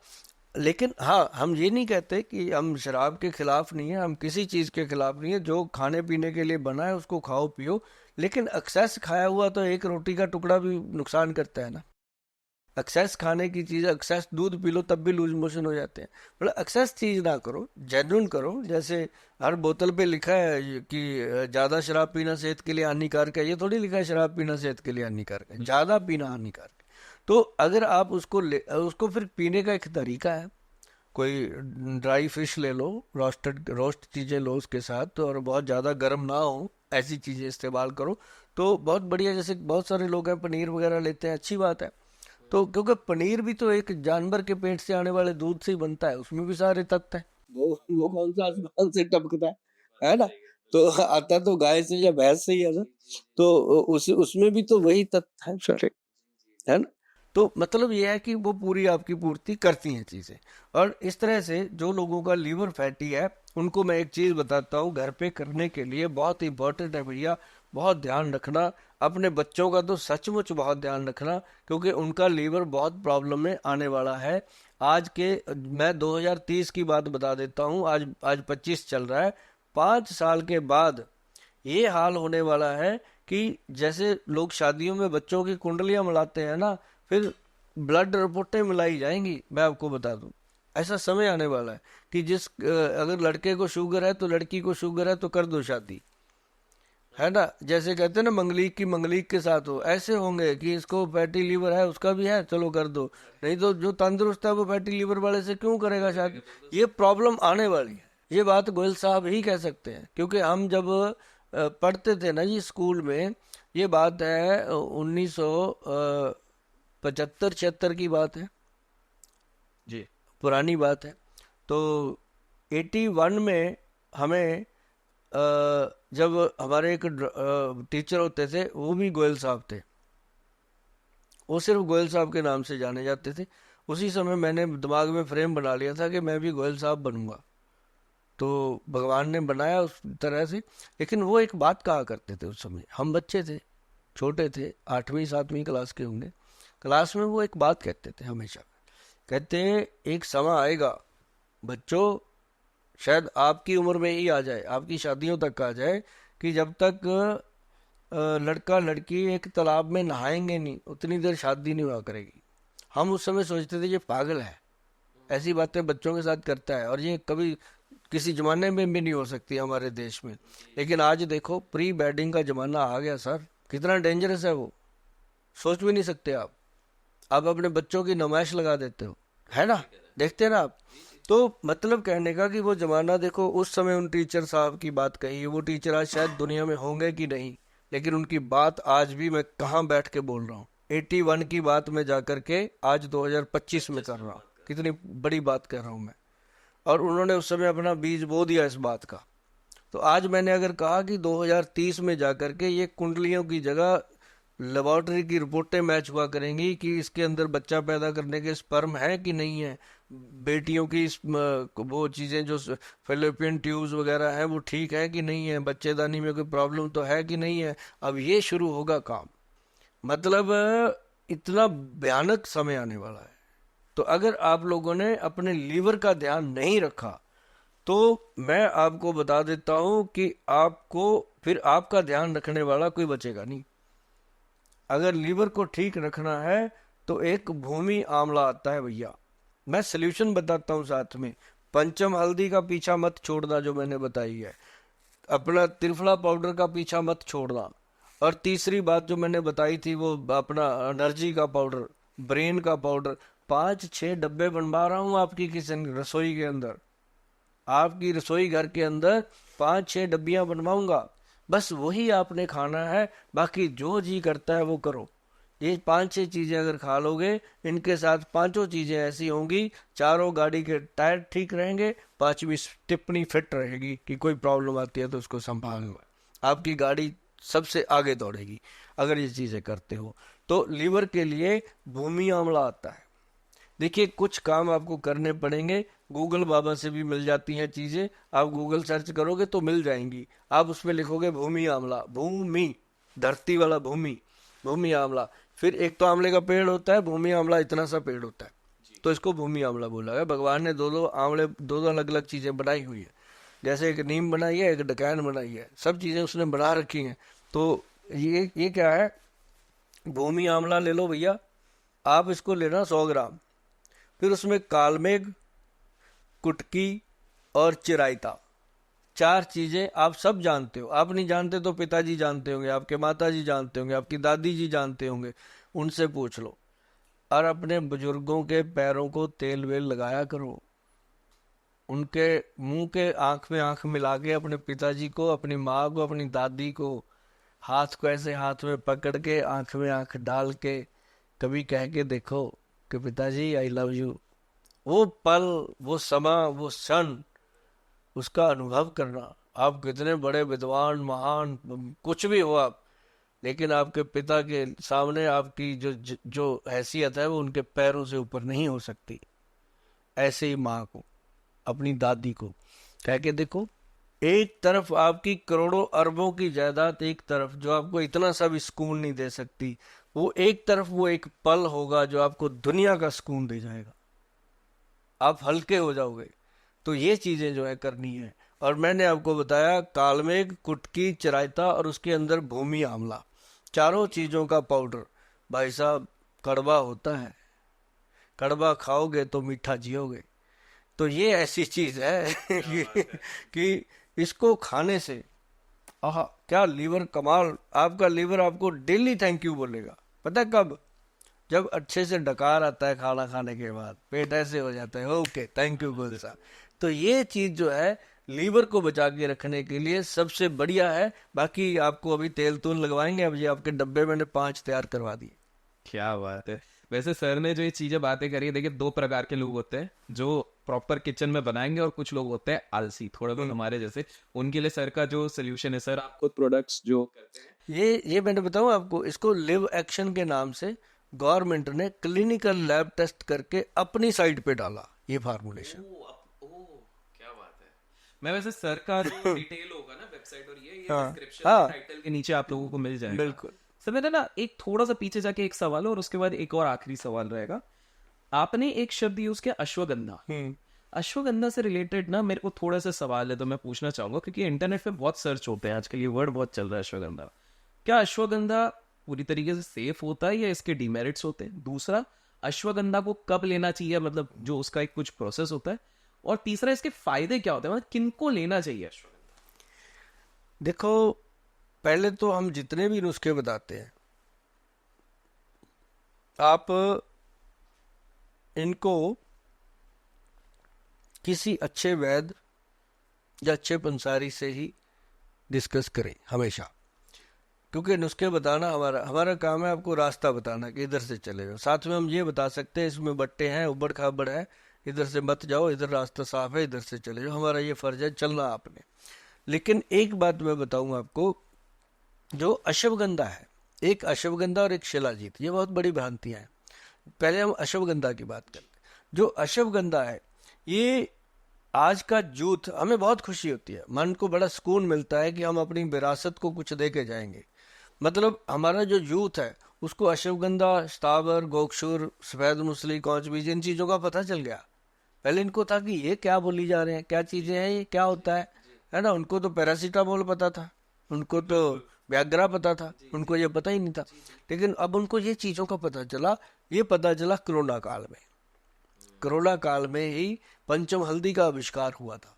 लेकिन हाँ, हम ये नहीं कहते कि हम शराब के खिलाफ नहीं है, हम किसी चीज़ के खिलाफ नहीं है, जो खाने पीने के लिए बना है उसको खाओ पियो, लेकिन एक्सेस खाया हुआ तो एक रोटी का टुकड़ा भी नुकसान करता है ना। एक्सेस खाने की चीज़, एक्सेस दूध पी लो तब भी लूज मोशन हो जाते हैं। मतलब एक्सेस चीज़ ना करो, जेन्युइन करो। जैसे हर बोतल पे लिखा है कि ज़्यादा शराब पीना सेहत के लिए हानिकारक है, ये थोड़ी लिखा है शराब पीना सेहत के लिए हानिकारक है, ज़्यादा पीना हानिकारक है। तो अगर आप उसको फिर पीने का एक तरीका है, कोई ड्राई फिश ले लो, रोस्ट चीज़ें लो उसके साथ, तो और बहुत ज़्यादा गर्म ना हो ऐसी चीज़ें इस्तेमाल करो, तो बहुत बढ़िया। जैसे बहुत सारे लोग हैं पनीर वगैरह लेते हैं, अच्छी बात है। तो क्योंकि पनीर भी तो एक जानवर के पेट से आने वाले दूध से ही बनता है, उसमें भी सारे तत्व हैं, वो कौन सा आसमान से टपकता है ना? तो आता तो गाय से या भैंस से ही है ना, तो उसमें भी तो वही तत्व है सारे, है ना? तो मतलब ये है कि वो पूरी आपकी पूर्ति करती हैं चीज़ें। और इस तरह से जो लोगों का लीवर फैटी है उनको मैं एक चीज़ बताता हूँ, घर पे करने के लिए बहुत इंपॉर्टेंट है भैया, बहुत ध्यान रखना। अपने बच्चों का तो सचमुच बहुत ध्यान रखना, क्योंकि उनका लीवर बहुत प्रॉब्लम में आने वाला है। आज के मैं 2030 की बात बता देता हूँ, आज 25 चल रहा है। 5 साल के बाद ये हाल होने वाला है कि जैसे लोग शादियों में बच्चों की कुंडलियां मिलाते हैं ना, फिर ब्लड रिपोर्टें मिलाई जाएंगी। मैं आपको बता दूं, ऐसा समय आने वाला है कि अगर लड़के को शुगर है तो लड़की को शुगर है तो कर दो शादी, है ना। जैसे कहते हैं ना, मंगलीक की मंगलीक के साथ हो, ऐसे होंगे कि इसको फैटी लीवर है, उसका भी है, चलो कर दो। नहीं तो जो तंदुरुस्त है वो फैटी लीवर वाले से क्यों करेगा शादी। ये प्रॉब्लम आने वाली है। ये बात गोयल साहब ही कह सकते हैं, क्योंकि हम जब पढ़ते थे ना जी स्कूल में, ये बात है 1975-76 की बात है जी। पुरानी बात है। तो 81 में हमें जब हमारे एक टीचर होते थे, वो भी गोयल साहब थे, वो सिर्फ गोयल साहब के नाम से जाने जाते थे। उसी समय मैंने दिमाग में फ्रेम बना लिया था कि मैं भी गोयल साहब बनूंगा। तो भगवान ने बनाया उस तरह से। लेकिन वो एक बात कहा करते थे, उस समय हम बच्चे थे, छोटे थे, 8वीं 7वीं क्लास के होंगे। क्लास में वो एक बात कहते थे हमेशा, कहते एक समय आएगा बच्चों, शायद आपकी उम्र में ही आ जाए, आपकी शादियों तक आ जाए, कि जब तक लड़का लड़की एक तालाब में नहाएंगे नहीं उतनी देर शादी नहीं हुआ करेगी। हम उस समय सोचते थे ये पागल है, ऐसी बातें बच्चों के साथ करता है, और ये कभी किसी जमाने में भी नहीं हो सकती हमारे देश में। लेकिन आज देखो, प्री वेडिंग का जमाना आ गया सर, कितना डेंजरस है वो, सोच भी नहीं सकते आप अपने बच्चों की नुमाइश लगा देते हो, है ना, देखते हैं ना आप। तो मतलब कहने का कि वो जमाना देखो, उस समय उन टीचर साहब की बात कही, वो टीचर आज शायद दुनिया में होंगे कि नहीं, लेकिन उनकी बात आज भी मैं कहाँ बैठ के बोल रहा हूँ। 81 की बात में जाकर के आज 2025 में कर रहा हूँ, कितनी बड़ी बात कर रहा हूँ मैं। और उन्होंने उस समय अपना बीज बो दिया इस बात का। तो आज मैंने अगर कहा कि 2030 में जाकर के ये कुंडलियों की जगह लेबोरेटरी की रिपोर्टें मैच हुआ करेंगी कि इसके अंदर बच्चा पैदा करने के स्पर्म है कि नहीं है, बेटियों की वो चीज़ें जो फेलोपियन ट्यूब्स वगैरह हैं वो ठीक है कि नहीं है, बच्चेदानी में कोई प्रॉब्लम तो है कि नहीं है, अब ये शुरू होगा काम। मतलब इतना भयानक समय आने वाला है। तो अगर आप लोगों ने अपने लीवर का ध्यान नहीं रखा तो मैं आपको बता देता हूं कि आपको फिर आपका ध्यान रखने वाला कोई बचेगा नहीं। अगर लीवर को ठीक रखना है तो एक भूमि आंवला आता है भैया, मैं सल्यूशन बताता हूं साथ में। पंचम हल्दी का पीछा मत छोड़ना जो मैंने बताई है, अपना त्रिफला पाउडर का पीछा मत छोड़ना, और तीसरी बात जो मैंने बताई थी वो अपना एनर्जी का पाउडर, ब्रेन का पाउडर। 5-6 डब्बे बनवा रहा हूँ आपकी किचन रसोई के अंदर, आपकी रसोई घर के अंदर 5-6 डब्बियां बनवाऊंगा, बस वही आपने खाना है, बाकी जो जी करता है वो करो। ये 5-6 चीजें अगर खा लोगे, इनके साथ पांचों चीजें ऐसी होंगी, चारों गाड़ी के टायर ठीक रहेंगे, पांचवी टिप्पणी फिट रहेगी कि कोई प्रॉब्लम आती है तो उसको संभालना, आपकी गाड़ी सबसे आगे दौड़ेगी अगर ये चीजें करते हो। तो लीवर के लिए भूमि आंवला आता है। देखिए कुछ काम आपको करने पड़ेंगे, गूगल बाबा से भी मिल जाती हैं चीजें, आप गूगल सर्च करोगे तो मिल जाएंगी। आप उसमें लिखोगे भूमि आंवला, भूमि धरती वाला भूमि, भूमि आंवला। फिर एक तो आंवले का पेड़ होता है, भूमि आंवला इतना सा पेड़ होता है, तो इसको भूमि आंवला बोला है। भगवान ने दो आंवले, दो अलग अलग चीजें बनाई हुई है, जैसे एक नीम बनाई है, एक डकैन बनाई है, सब चीजें उसने बना रखी हैं। तो ये क्या है, भूमि आंवला ले लो भैया, आप इसको लेना 100 ग्राम। फिर उसमें कालमेघ, कुटकी और चिरायता, 4 चीजें आप सब जानते हो। आप नहीं जानते तो पिताजी जानते होंगे, आपके माताजी जानते होंगे, आपकी दादी जी जानते होंगे, उनसे पूछ लो। और अपने बुजुर्गों के पैरों को तेल वेल लगाया करो, उनके मुंह के आंख में आंख मिला के अपने पिताजी को, अपनी माँ को, अपनी दादी को, हाथ को ऐसे हाथ में पकड़ के आंख में आंख डाल के कभी कह के देखो कि पिताजी आई लव यू। वो पल, वो समा, वो क्षण, उसका अनुभव करना। आप कितने बड़े विद्वान, महान, कुछ भी हो आप, लेकिन आपके पिता के सामने आपकी जो हैसियत है वो उनके पैरों से ऊपर नहीं हो सकती। ऐसे ही माँ को, अपनी दादी को कह के देखो, एक तरफ आपकी करोड़ों अरबों की जायदाद, एक तरफ जो आपको इतना सा भी सुकून नहीं दे सकती, वो एक तरफ वो एक पल होगा जो आपको दुनिया का सुकून दे जाएगा, आप हल्के हो जाओगे। तो ये चीजें जो है करनी है। और मैंने आपको बताया कालमेघ, कुटकी, चिरायता और उसके अंदर भूमि आंवला, चारों चीजों का पाउडर। भाई साहब कड़वा होता है, कड़वा खाओगे तो मीठा जियोगे। तो ये ऐसी चीज है कि इसको खाने से आहा क्या लीवर कमाल, आपका लीवर आपको डेली थैंक यू बोलेगा। पता है कब? जब अच्छे से डकार आता है खाना खाने के बाद, पेट ऐसे हो जाता है, ओके थैंक यू गुड साहब। तो ये चीज जो है लीवर को बचा के रखने के लिए सबसे बढ़िया है। बाकी आपको अभी तेल तूल लगवाएंगे, अब ये आपके डब्बे मैंने 5 तैयार करवा दिए। क्या बात है। वैसे सर ने जो ये चीजें बातें करी है, देखिए 2 प्रकार के लोग होते हैं जो प्रॉपर किचन में बनाएंगे और कुछ लोग होते हैं आलसी, थोड़ा बहुत हमारे जैसे। उनके लिए सर का जो सोल्यूशन है, सर आप खुद प्रोडक्ट्स जो करते हैं। ये मैंने बताऊं आपको, इसको लिव एक्शन के नाम से गवर्नमेंट ने क्लिनिकल लैब टेस्ट करके अपनी साइट पे डाला ये फार्मूलेशन। क्या बात है। मैं वैसे सर का जो डिटेल होगा ना वेबसाइट और ये हाँ डिस्क्रिप्शन में हाँ टाइटल के नीचे आप लोगों को मिल जाएगा। बिल्कुल। सर मेरा ना एक थोड़ा सा पीछे जाके एक सवाल है और उसके बाद एक और आखिरी सवाल रहेगा। आपने एक शब्द यूज किया अश्वगंधा। अश्वगंधा से रिलेटेड ना मेरे को थोड़ा सा सवाल है, तो मैं पूछना चाहूंगा, क्योंकि इंटरनेट पे बहुत सर्च होते हैं आजकल, ये वर्ड बहुत चल रहा है अश्वगंधा। क्या अश्वगंधा पूरी तरीके से सेफ होता है या इसके डिमेरिट्स होते हैं? दूसरा, अश्वगंधा को कब लेना चाहिए, मतलब जो उसका एक कुछ प्रोसेस होता है। और तीसरा, इसके फायदे क्या होते हैं, मतलब किनको लेना चाहिए अश्वगंधा? देखो पहले तो हम जितने भी नुस्खे बताते हैं, आप इनको किसी अच्छे वैद्य या अच्छे पंसारी से ही डिस्कस करें हमेशा। क्योंकि नुस्खे बताना हमारा काम है, आपको रास्ता बताना कि इधर से चले जाओ। साथ में हम ये बता सकते हैं इसमें बट्टे हैं, उबड़ खाबड़ है, इधर से मत जाओ, इधर रास्ता साफ है, इधर से चले जाओ। हमारा ये फर्ज है, चलना आपने। लेकिन एक बात मैं बताऊं आपको, जो अश्वगंधा है, एक अश्वगंधा और एक शिलाजीत, ये बहुत बड़ी भ्रांतियां हैं। पहले हम अश्वगंधा की बात करते हैं। जो अश्वगंधा है, ये आज का यूथ, हमें बहुत खुशी होती है, मन को बड़ा सुकून मिलता है कि हम अपनी विरासत को कुछ दे के जाएंगे। मतलब हमारा जो यूथ है उसको अश्वगंधा, स्थावर, गोक्षुर, सफेद मूसली, कौच बीज, इन चीजों का पता चल गया। पहले इनको था कि ये क्या बोली जा रहे हैं, क्या चीजें हैं, ये क्या होता है ना। उनको तो पैरासीटामोल पता था, उनको तो व्याग्रा पता था, उनको ये पता ही नहीं था। लेकिन अब उनको ये चीजों का पता चला। ये पता चला कोरोना काल में। कोरोना काल में ही पंचम हल्दी का आविष्कार हुआ था।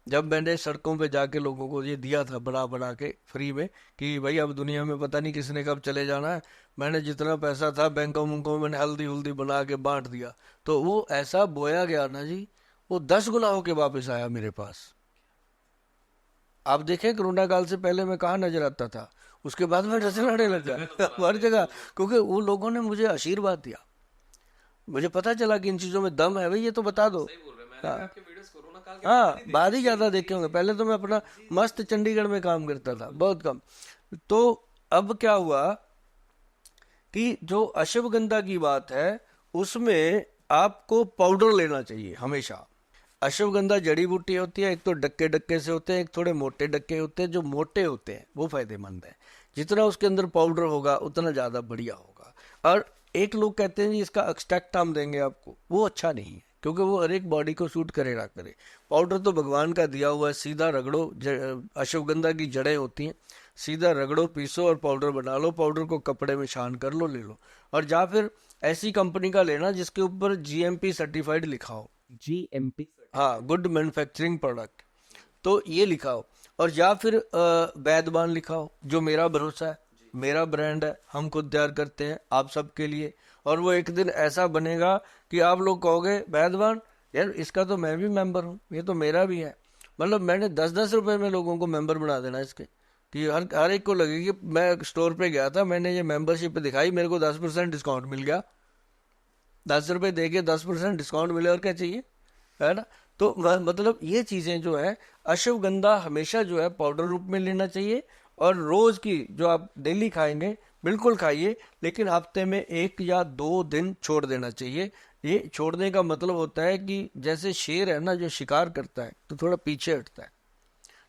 जब मैंने सड़कों पे जाके लोगों को ये दिया था बना बना के फ्री में कि भाई अब दुनिया में पता नहीं किसने कब चले जाना है, मैंने जितना पैसा था बैंकों मुंकों में मैंने हल्दी हुल्दी बना के बांट दिया। तो वो ऐसा बोया गया ना जी, वो 10 गुना होके वापस आया मेरे पास। आप देखें कोरोना काल से पहले मैं कहाँ नजर आता था, उसके बाद मैं नजर आने लगा हर जगह, क्योंकि वो लोगों ने मुझे आशीर्वाद दिया। मुझे पता चला कि इन चीजों में दम है, भाई ये तो बता दो। हाँ बाद ही ज्यादा देखे होंगे, पहले तो मैं अपना मस्त चंडीगढ़ में काम करता था, बहुत कम। तो अब क्या हुआ कि जो अश्वगंधा की बात है उसमें आपको पाउडर लेना चाहिए हमेशा। अश्वगंधा जड़ी बूटी होती है, एक तो डक्के डक्के से होते हैं, एक थोड़े मोटे डक्के होते हैं। जो मोटे होते हैं वो फायदेमंद है, जितना उसके अंदर पाउडर होगा उतना ज्यादा बढ़िया होगा। और एक लोग कहते हैं जी इसका एक्सट्रैक्ट हम देंगे आपको, वो अच्छा नहीं है, क्योंकि वो हर एक बॉडी को सूट करे ना करे। पाउडर तो भगवान का दिया हुआ है, सीधा रगड़ो। अश्वगंधा की जड़ें होती हैं, सीधा रगड़ो, पीसो और पाउडर बना लो। पाउडर को कपड़े में छान कर लो, ले लो। और या फिर ऐसी कंपनी का लेना जिसके ऊपर GMP सर्टिफाइड लिखा हो, GMP, हाँ, गुड मैन्युफैक्चरिंग प्रोडक्ट, तो ये लिखा हो। और या फिर वैदवान लिखा हो, जो मेरा भरोसा है, मेरा ब्रांड है, हम खुद तैयार करते हैं आप सबके लिए। और वो एक दिन ऐसा बनेगा कि आप लोग कहोगे वैदवान यार इसका तो मैं भी मेंबर हूँ, ये तो मेरा भी है। मतलब मैंने 10-10 रुपए में लोगों को मेंबर बना देना इसके, कि हर एक को लगे कि मैं स्टोर पे गया था, मैंने ये मेंबरशिप दिखाई, मेरे को 10% डिस्काउंट मिल गया। 10 रुपए दे के 10% डिस्काउंट मिले, और क्या चाहिए, है ना। तो मतलब ये चीजें जो है, अश्वगंधा हमेशा जो है पाउडर रूप में लेना चाहिए। और रोज की जो आप डेली खाएंगे बिल्कुल खाइए, लेकिन हफ्ते में 1 या 2 दिन छोड़ देना चाहिए। ये छोड़ने का मतलब होता है कि जैसे शेर है ना, जो शिकार करता है तो थोड़ा पीछे हटता है।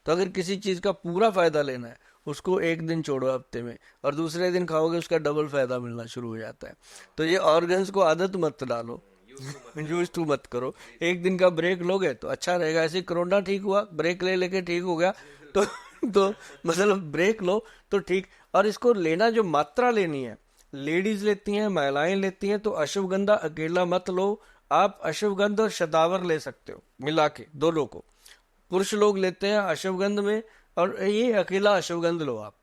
तो अगर किसी चीज का पूरा फायदा लेना है, उसको 1 दिन छोड़ो हफ्ते में, और दूसरे दिन खाओगे उसका डबल फायदा मिलना शुरू हो जाता है। तो ये ऑर्गन्स को आदत मत डालो, यूज टू मत करो। 1 दिन का ब्रेक लोगे तो अच्छा रहेगा। ऐसे कोरोना ठीक हुआ, ब्रेक ले लेके ठीक हो गया, तो तो मतलब ब्रेक लो तो ठीक। और इसको लेना, जो मात्रा लेनी है, लेडीज लेती हैं, महिलाएं लेती हैं, तो अश्वगंधा अकेला मत लो। आप अश्वगंध और शतावर ले सकते हो मिला के, दोनों को। पुरुष लोग लेते हैं अश्वगंध में, और ये अकेला अश्वगंध लो आप।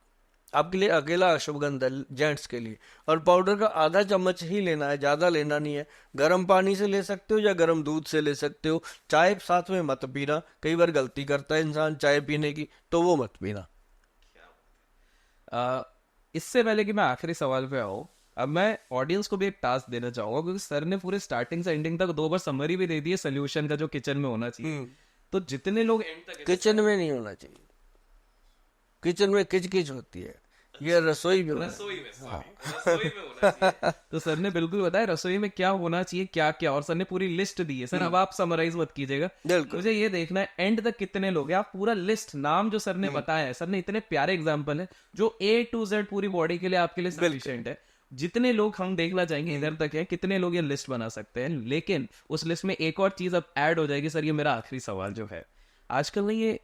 आपके लिए अकेला अश्वगंध है जेंट्स के लिए। और पाउडर का आधा चम्मच ही लेना है, ज्यादा लेना नहीं है। गर्म पानी से ले सकते हो या गर्म दूध से ले सकते हो। चाय साथ में मत पीना, कई बार गलती करता है इंसान चाय पीने की, तो वो मत पीना। अ, इससे पहले कि मैं आखिरी सवाल पे आऊँ, अब मैं ऑडियंस को भी एक टास्क देना चाहूंगा, क्योंकि सर ने पूरे स्टार्टिंग से एंडिंग तक 2 बार समरी भी दे दी है सोल्यूशन का, जो किचन में होना चाहिए। तो जितने लोग एंड तक किचन में नहीं होना चाहिए, किचन में किचकिच होती है, ये रसोई में होना है। रसोई में, रसोई में होना चाहिए। तो सर ने बिल्कुल बताया रसोई में क्या होना चाहिए, क्या क्या, और सर ने पूरी लिस्ट दी है। सर अब आप समराइज मत कीजिएगा, बिल्कुल। मुझे ये देखना है एंड तक कितने लोग हैं। आप पूरा लिस्ट, नाम जो सर ने बताया है, सर ने इतने प्यारे एग्जाम्पल है जो A to Z पूरी बॉडी के लिए आपके लिए सफिशिएंट है। जितने लोग हम देखना चाहेंगे इधर तक है, कितने लोग ये लिस्ट बना सकते हैं। लेकिन उस लिस्ट में एक और चीज अब ऐड हो जाएगी। सर ये मेरा आखिरी सवाल जो है, आजकल ना ये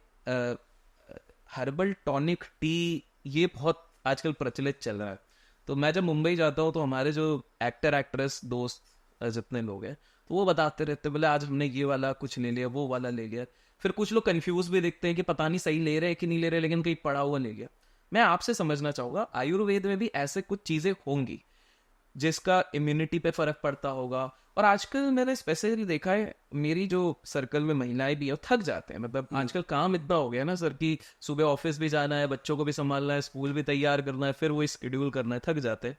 हर्बल टॉनिक टी, ये बहुत आजकल प्रचलित चल रहा है। तो मैं जब मुंबई जाता हूँ तो हमारे जो एक्टर एक्ट्रेस दोस्त जितने लोग हैं, तो वो बताते रहते हैं, बोले आज हमने ये वाला कुछ ले लिया, वो वाला ले लिया। फिर कुछ लोग कंफ्यूज भी दिखते हैं कि पता नहीं सही ले रहे हैं कि नहीं ले रहे, लेकिन कहीं पड़ा हुआ ले लिया। मैं आपसे समझना चाहूंगा, आयुर्वेद में भी ऐसे कुछ चीजें होंगी जिसका इम्यूनिटी पे फर्क पड़ता होगा। और आजकल मैंने स्पेसिफिकली देखा है, मेरी जो सर्कल में महिलाएं भी है वो थक जाते हैं। मतलब आजकल काम इतना हो गया ना सर कि सुबह ऑफिस भी जाना है, बच्चों को भी संभालना है, स्कूल भी तैयार करना है, फिर वो शेड्यूल करना है, थक जाते हैं।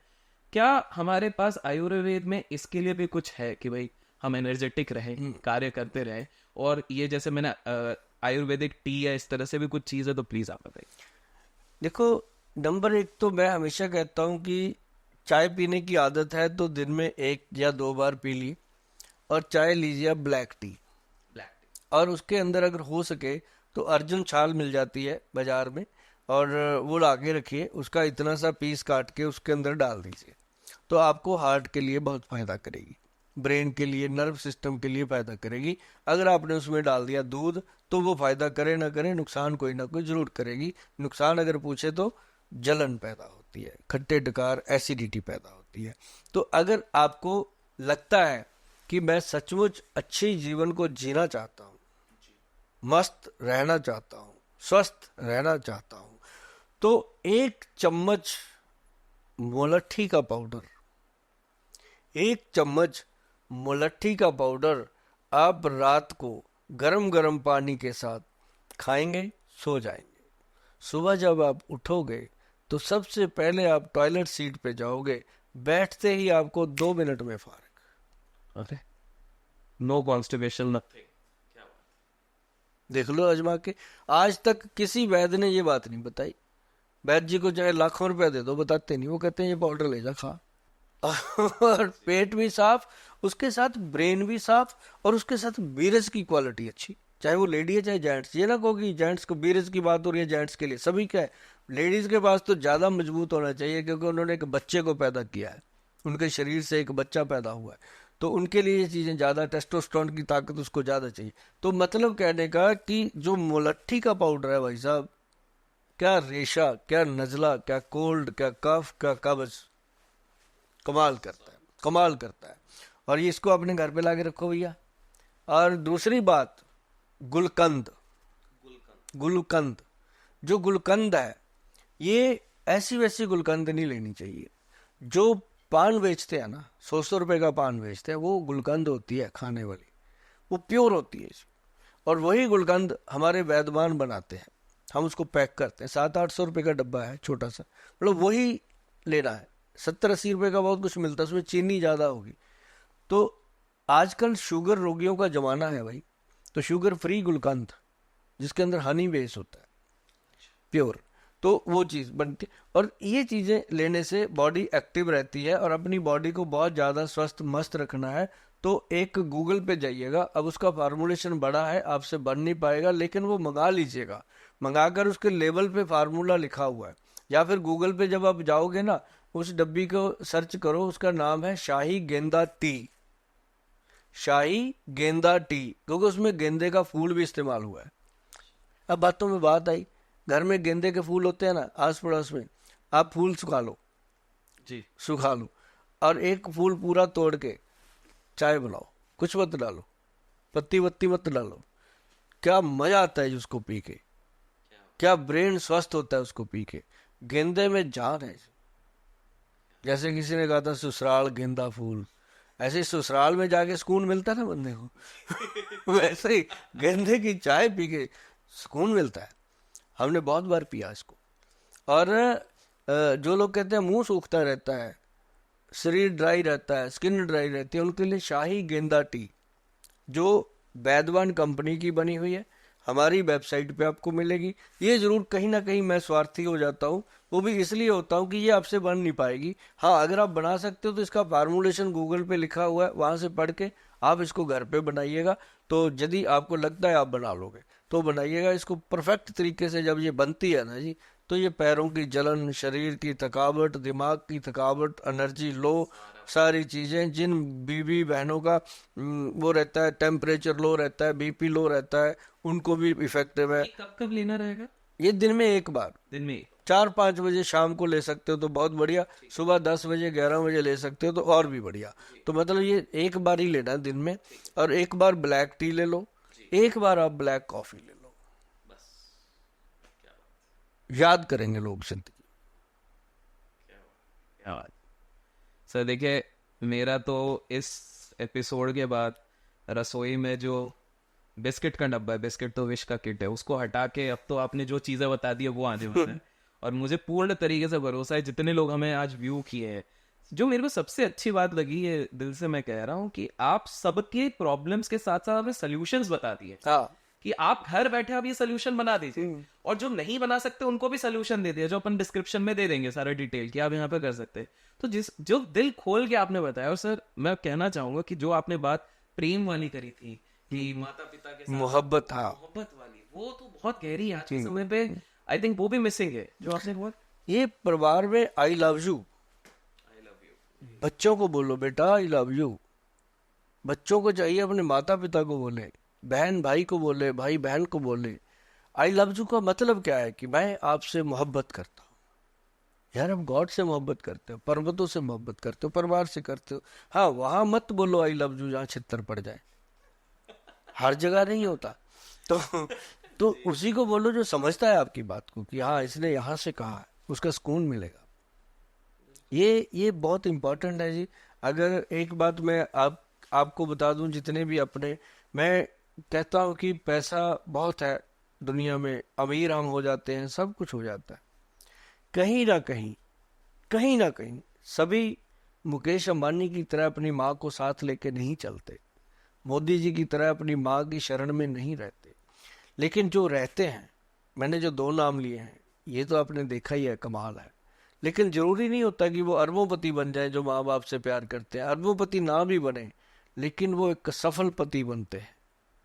क्या हमारे पास आयुर्वेद में इसके लिए भी कुछ है कि भाई हम एनर्जेटिक रहें, कार्य करते रहें? और ये जैसे मैंने आयुर्वेदिक टी है, इस तरह से भी कुछ चीज़ है, तो प्लीज़ आप बताइए। देखो, नंबर 1 तो मैं हमेशा कहता हूँ कि चाय पीने की आदत है तो दिन में 1 या 2 बार पी ली, और चाय लीजिए आप ब्लैक टी। और उसके अंदर अगर हो सके तो अर्जुन छाल मिल जाती है बाजार में, और वो ला के रखिए, उसका इतना सा पीस काट के उसके अंदर डाल दीजिए। तो आपको हार्ट के लिए बहुत फायदा करेगी, ब्रेन के लिए, नर्व सिस्टम के लिए फायदा करेगी। अगर आपने उसमें डाल दिया दूध, तो वो फायदा करे ना करे, नुकसान कोई ना कोई जरूर करेगी। नुकसान अगर पूछे तो जलन पैदा होती है, खट्टे डकार, एसिडिटी पैदा होती है। तो अगर आपको लगता है कि मैं सचमुच अच्छे जीवन को जीना चाहता हूँ, मस्त रहना चाहता हूँ, स्वस्थ रहना चाहता हूँ, तो 1 चम्मच मुलट्ठी का पाउडर, 1 चम्मच मुलट्ठी का पाउडर आप रात को गरम गरम पानी के साथ खाएंगे, सो जाएंगे। सुबह जब आप उठोगे तो सबसे पहले आप टॉयलेट सीट पे जाओगे, बैठते ही आपको 2 मिनट में फारग। अरे नो कॉन्स्टिपेशन, नथिंग। देख लो आजमा के। आज तक किसी वैद्य ने ये बात नहीं बताई। वैद्य जी को चाहे लाखों रुपया दे दो, बताते नहीं। वो कहते हैं ये पाउडर ले जा, खा। और पेट भी साफ, उसके साथ ब्रेन भी साफ, और उसके साथ बीरज की क्वालिटी अच्छी, चाहे वो लेडी है चाहे जेंट्स। ये ना कहो कि जेंट्स को बीरज की बात हो रही है, जेंट्स के लिए सभी का है। लेडीज के पास तो ज्यादा मजबूत होना चाहिए, क्योंकि उन्होंने एक बच्चे को पैदा किया है, उनके शरीर से एक बच्चा पैदा हुआ है, तो उनके लिए ये चीजें ज्यादा, टेस्टोस्टेरोन की ताकत उसको ज्यादा चाहिए। तो मतलब कहने का कि जो मुलट्ठी का पाउडर है भाई साहब, क्या रेशा, क्या नजला, क्या कोल्ड, क्या कफ, क्या कब्ज, कमाल करता है, कमाल करता है। और ये इसको अपने घर पे ला के रखो भैया। और दूसरी बात, गुलकंद, गुलकंद, जो गुलकंद है, ये ऐसी वैसी गुलकंद नहीं लेनी चाहिए। जो पान बेचते हैं ना, 100 रुपए का पान बेचते हैं, वो गुलकंद होती है खाने वाली, वो प्योर होती है। और वही गुलकंद हमारे वैद्यमान बनाते हैं, हम उसको पैक करते हैं, 700-800 रुपए का डब्बा है छोटा सा, मतलब वही लेना है। 70-80 रुपए का बहुत कुछ मिलता है, उसमें चीनी ज्यादा होगी। तो आजकल शुगर रोगियों का जमाना है भाई, तो शुगर फ्री गुलकंद जिसके अंदर हनी बेस होता है, प्योर, तो वो चीज़ बनती है। और ये चीज़ें लेने से बॉडी एक्टिव रहती है। और अपनी बॉडी को बहुत ज़्यादा स्वस्थ मस्त रखना है तो एक गूगल पे जाइएगा। अब उसका फार्मूलेशन बड़ा है, आपसे बन नहीं पाएगा, लेकिन वो मंगा लीजिएगा। मंगाकर उसके लेबल पे फार्मूला लिखा हुआ है, या फिर गूगल पे जब आप जाओगे ना, उस डब्बी को सर्च करो, उसका नाम है शाही गेंदा टी। शाही गेंदा टी, क्योंकि उसमें गेंदे का फूल भी इस्तेमाल हुआ है। अब बातों में बात आई, घर में गेंदे के फूल होते हैं ना आस पड़ोस में, आप फूल सुखा लो, जी सुखा लो, और एक फूल पूरा तोड़ के चाय बनाओ, कुछ मत डालो, पत्ती वत्ती मत डालो, क्या मजा आता है उसको पी के, क्या ब्रेन स्वस्थ होता है उसको पी के। गेंदे में जान है। जैसे किसी ने कहा था ससुराल गेंदा फूल, ऐसे ही ससुराल में जाके सुकून मिलता है ना बंदे को वैसे ही गेंदे की चाय पी के सुकून मिलता है। हमने बहुत बार पिया इसको। और जो लोग कहते हैं मुंह सूखता रहता है, शरीर ड्राई रहता है, स्किन ड्राई रहती है, उनके लिए शाही गेंदा टी, जो वैदवान कंपनी की बनी हुई है, हमारी वेबसाइट पे आपको मिलेगी। ये जरूर कहीं ना कहीं मैं स्वार्थी हो जाता हूँ, वो भी इसलिए होता हूँ कि ये आपसे बन नहीं पाएगी। हाँ, अगर आप बना सकते हो तो इसका फार्मूलेशन गूगल पे लिखा हुआ है, वहां से पढ़ के आप इसको घर पे बनाइएगा। तो यदि आपको लगता है आप बना लोगे तो बनाइएगा इसको परफेक्ट तरीके से। जब ये बनती है ना जी, तो ये पैरों की जलन, शरीर की थकावट, दिमाग की थकावट, एनर्जी लो, सारी चीजें, जिन बीवी बहनों का वो रहता है, टेम्परेचर लो रहता है, बीपी लो रहता है, उनको भी इफेक्टिव है। ये कब कब लेना रहेगा? ये दिन में एक बार, दिन में? 4-5 बजे शाम को ले सकते हो तो बहुत बढ़िया, सुबह 10 बजे 11 बजे ले सकते हो तो और भी बढ़िया। तो मतलब ये एक बार ही लेना दिन में। और एक बार ब्लैक टी ले लो, एक बार आप ब्लैक कॉफी ले लो, याद करेंगे लोग जिंदगी। क्या बात सर। देखिए, मेरा तो इस एपिसोड के बाद रसोई में जो बिस्किट का डब्बा है, बिस्किट तो विश का किट है, उसको हटा के अब तो आपने जो चीजें बता दी है वो आने वाला है। और मुझे पूर्ण तरीके से भरोसा है, जितने लोग हमें आज व्यू किए हैं, जो मेरे को सबसे अच्छी बात लगी है, दिल से मैं कह रहा हूँ कि आप सबके प्रॉब्लम्स के साथ साथ हमें सोल्यूशंस बता दिए हाँ, कि आप घर बैठे आप ये सोल्यूशन बना दीजिए, और जो नहीं बना सकते उनको भी सोल्यूशन दे दिया, जो अपन डिस्क्रिप्शन में दे देंगे सारे डिटेल कि आप यहाँ पे कर सकते हैं। तो जो दिल खोल के आपने बताया, और सर मैं कहना चाहूंगा कि जो आपने बात प्रेम वाली करी थी कि माता पिता के साथ मोहब्बत, हाँ, मोहब्बत वाली, वो तो बहुत गहरी है आज के समय पे। आई थिंक वो भी मिसिंग है जो आपने बहुत। ये परिवार में आई लव यू, बच्चों को बोलो बेटा आई लव यू। बच्चों को चाहिए अपने माता पिता को बोले, बहन भाई को बोले, भाई बहन को बोले। आई लव यू का मतलब क्या है कि मैं आपसे मोहब्बत करता हूँ। यार, हम गॉड से मोहब्बत करते हो, पर्वतों से मोहब्बत करते हो, परिवार से करते हो। हाँ, वहां मत बोलो आई लव यू जहाँ छितर पड़ जाए, हर जगह नहीं होता। तो उसी को बोलो जो समझता है आपकी बात को कि हाँ इसने यहाँ से कहा है, उसका सुकून मिलेगा। ये बहुत इम्पोर्टेंट है जी। अगर एक बात मैं आपको बता दूं, जितने भी अपने, मैं कहता हूं कि पैसा बहुत है दुनिया में, अमीर हम हो जाते हैं, सब कुछ हो जाता है, कहीं ना कहीं सभी मुकेश अंबानी की तरह अपनी माँ को साथ लेके नहीं चलते, मोदी जी की तरह अपनी माँ की शरण में नहीं रहते। लेकिन जो रहते हैं, मैंने जो 2 नाम लिए हैं, ये तो आपने देखा ही है, कमाल है। लेकिन जरूरी नहीं होता कि वो अरबोंपति बन जाए जो माँ बाप से प्यार करते हैं। अरबोंपति ना भी बने, लेकिन वो एक सफल पति बनते हैं,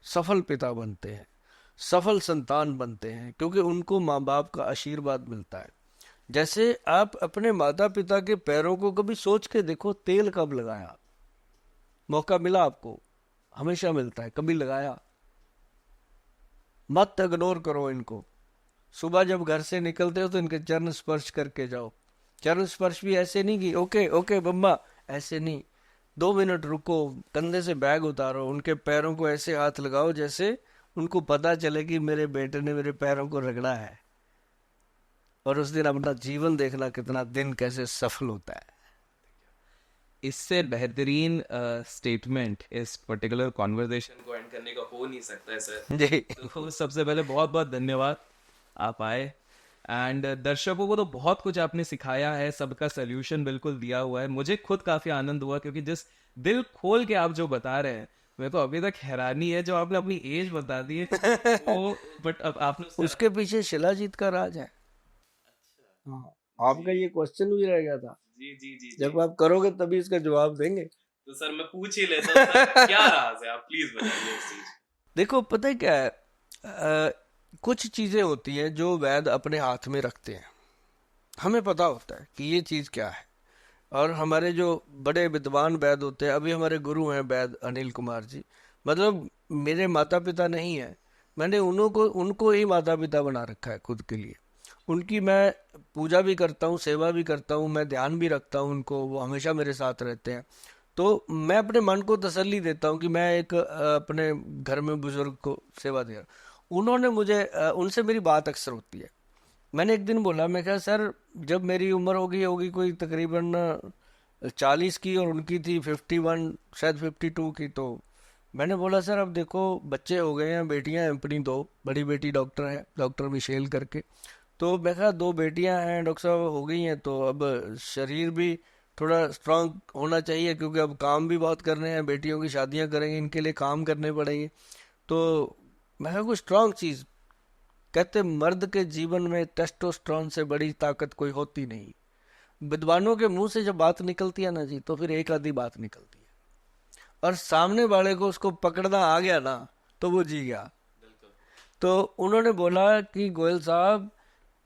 सफल पिता बनते हैं, सफल संतान बनते हैं, क्योंकि उनको माँ बाप का आशीर्वाद मिलता है। जैसे आप अपने माता पिता के पैरों को कभी सोच के देखो, तेल कब लगाया? मौका मिला आपको? हमेशा मिलता है, कभी लगाया? मत इग्नोर करो इनको। सुबह जब घर से निकलते हो तो इनके चरण स्पर्श करके जाओ। चरण स्पर्श भी ऐसे नहीं कि ओके ओके बम्मा, ऐसे नहीं, 2 मिनट रुको, कंधे से बैग उतारो, उनके पैरों को ऐसे हाथ लगाओ जैसे उनको पता चले कि मेरे बेटे ने मेरे पैरों को रगड़ा है। और उस दिन अपना जीवन देखना कितना दिन कैसे सफल होता है। इससे बेहतरीन स्टेटमेंट इस पर्टिकुलर कॉन्वर्सेशन को एंड करने का हो नहीं सकता है सर। जी, तो सबसे पहले बहुत बहुत धन्यवाद, आप आए। एंड दर्शकों को तो बहुत कुछ आपने सिखाया है, सबका सोल्यूशन बिल्कुल दिया हुआ है। मुझे खुद काफी आनंद हुआ, क्योंकि जिस दिल खोल के आप जो बता रहे हैं, मेरे को अभी तक हैरानी है। जो आपने अपनी एज बता दी है वो, बट अब आपने उसके पीछे शिलाजीत का राज है। हाँ, आपका ये क्वेश्चन भी रह गया था। जी जी जी जब आप करोगे तभी इसका जवाब देंगे। तो सर मैं पूछ ही लेता हूँ सर, क्या राज है, आप प्लीज बताइए इस चीज। देखो पता है क्या है, कुछ चीजें होती हैं जो वैद्य अपने हाथ में रखते हैं, हमें पता होता है कि ये चीज क्या है। और हमारे जो बड़े विद्वान वैद्य होते हैं, अभी हमारे गुरु हैं वैद्य अनिल कुमार जी, मतलब मेरे माता पिता नहीं है, मैंने उनको उनको ही माता पिता बना रखा है खुद के लिए। उनकी मैं पूजा भी करता हूँ, सेवा भी करता हूँ, मैं ध्यान भी रखता हूँ उनको, वो हमेशा मेरे साथ रहते हैं। तो मैं अपने मन को तसल्ली देता हूँ कि मैं एक अपने घर में बुजुर्ग को सेवा दे रहा हूँ। उन्होंने मुझे उनसे मेरी बात अक्सर होती है। मैंने एक दिन बोला, मैं कहा सर जब मेरी उम्र होगी होगी कोई तकरीबन 40 की और उनकी थी 51 शायद 52 की, तो मैंने बोला सर अब देखो बच्चे हो गए हैं, बेटियां हैं अपनी दो, बड़ी बेटी डॉक्टर है, डॉक्टर मिशेल करके। तो मैं कहा दो बेटियां हैं डॉक्टर साहब हो गई हैं, तो अब शरीर भी थोड़ा स्ट्रांग होना चाहिए, क्योंकि अब काम भी बहुत करने हैं, बेटियों की शादियां करेंगे, इनके लिए काम करने पड़ेंगे। तो मैं कहा कोई स्ट्रांग चीज, कहते मर्द के जीवन में टेस्टोस्टेरोन से बड़ी ताकत कोई होती नहीं। विद्वानों के मुंह से जब बात निकलती है ना जी, तो फिर एक आधी बात निकलती है, और सामने वाले को उसको पकड़ना आ गया ना, तो वो जी गया। तो उन्होंने बोला कि गोयल साहब,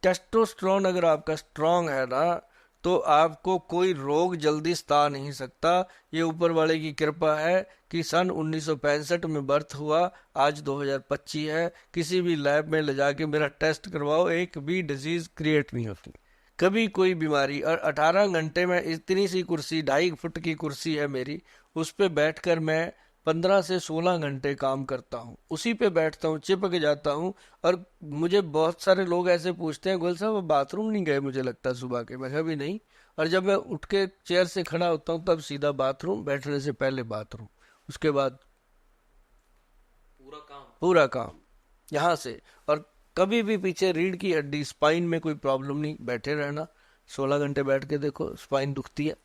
टेस्टोस्टेरोन अगर आपका स्ट्रांग है ना, तो आपको कोई रोग जल्दी सता नहीं सकता। ये ऊपर वाले की कृपा है कि सन 1965 में बर्थ हुआ, आज 2025 है, किसी भी लैब में ले जाके मेरा टेस्ट करवाओ, एक भी डिजीज क्रिएट नहीं होती, कभी कोई बीमारी। और 18 घंटे में इतनी सी कुर्सी, 2.5 फुट की कुर्सी है मेरी, उस पे बैठकर मैं 15 से 16 घंटे काम करता हूँ, उसी पे बैठता हूँ, चिपक जाता हूँ। और मुझे बहुत सारे लोग ऐसे पूछते हैं, गोयल साहब बाथरूम नहीं गए मुझे लगता सुबह के, मैं कहा भी नहीं। और जब मैं उठ के चेयर से खड़ा होता हूँ तब सीधा बाथरूम, बैठने से पहले बाथरूम, उसके बाद पूरा काम यहाँ से। और कभी भी पीछे रीढ़ की हड्डी, स्पाइन में कोई प्रॉब्लम नहीं, बैठे रहना, 16 घंटे बैठ के देखो, स्पाइन दुखती है,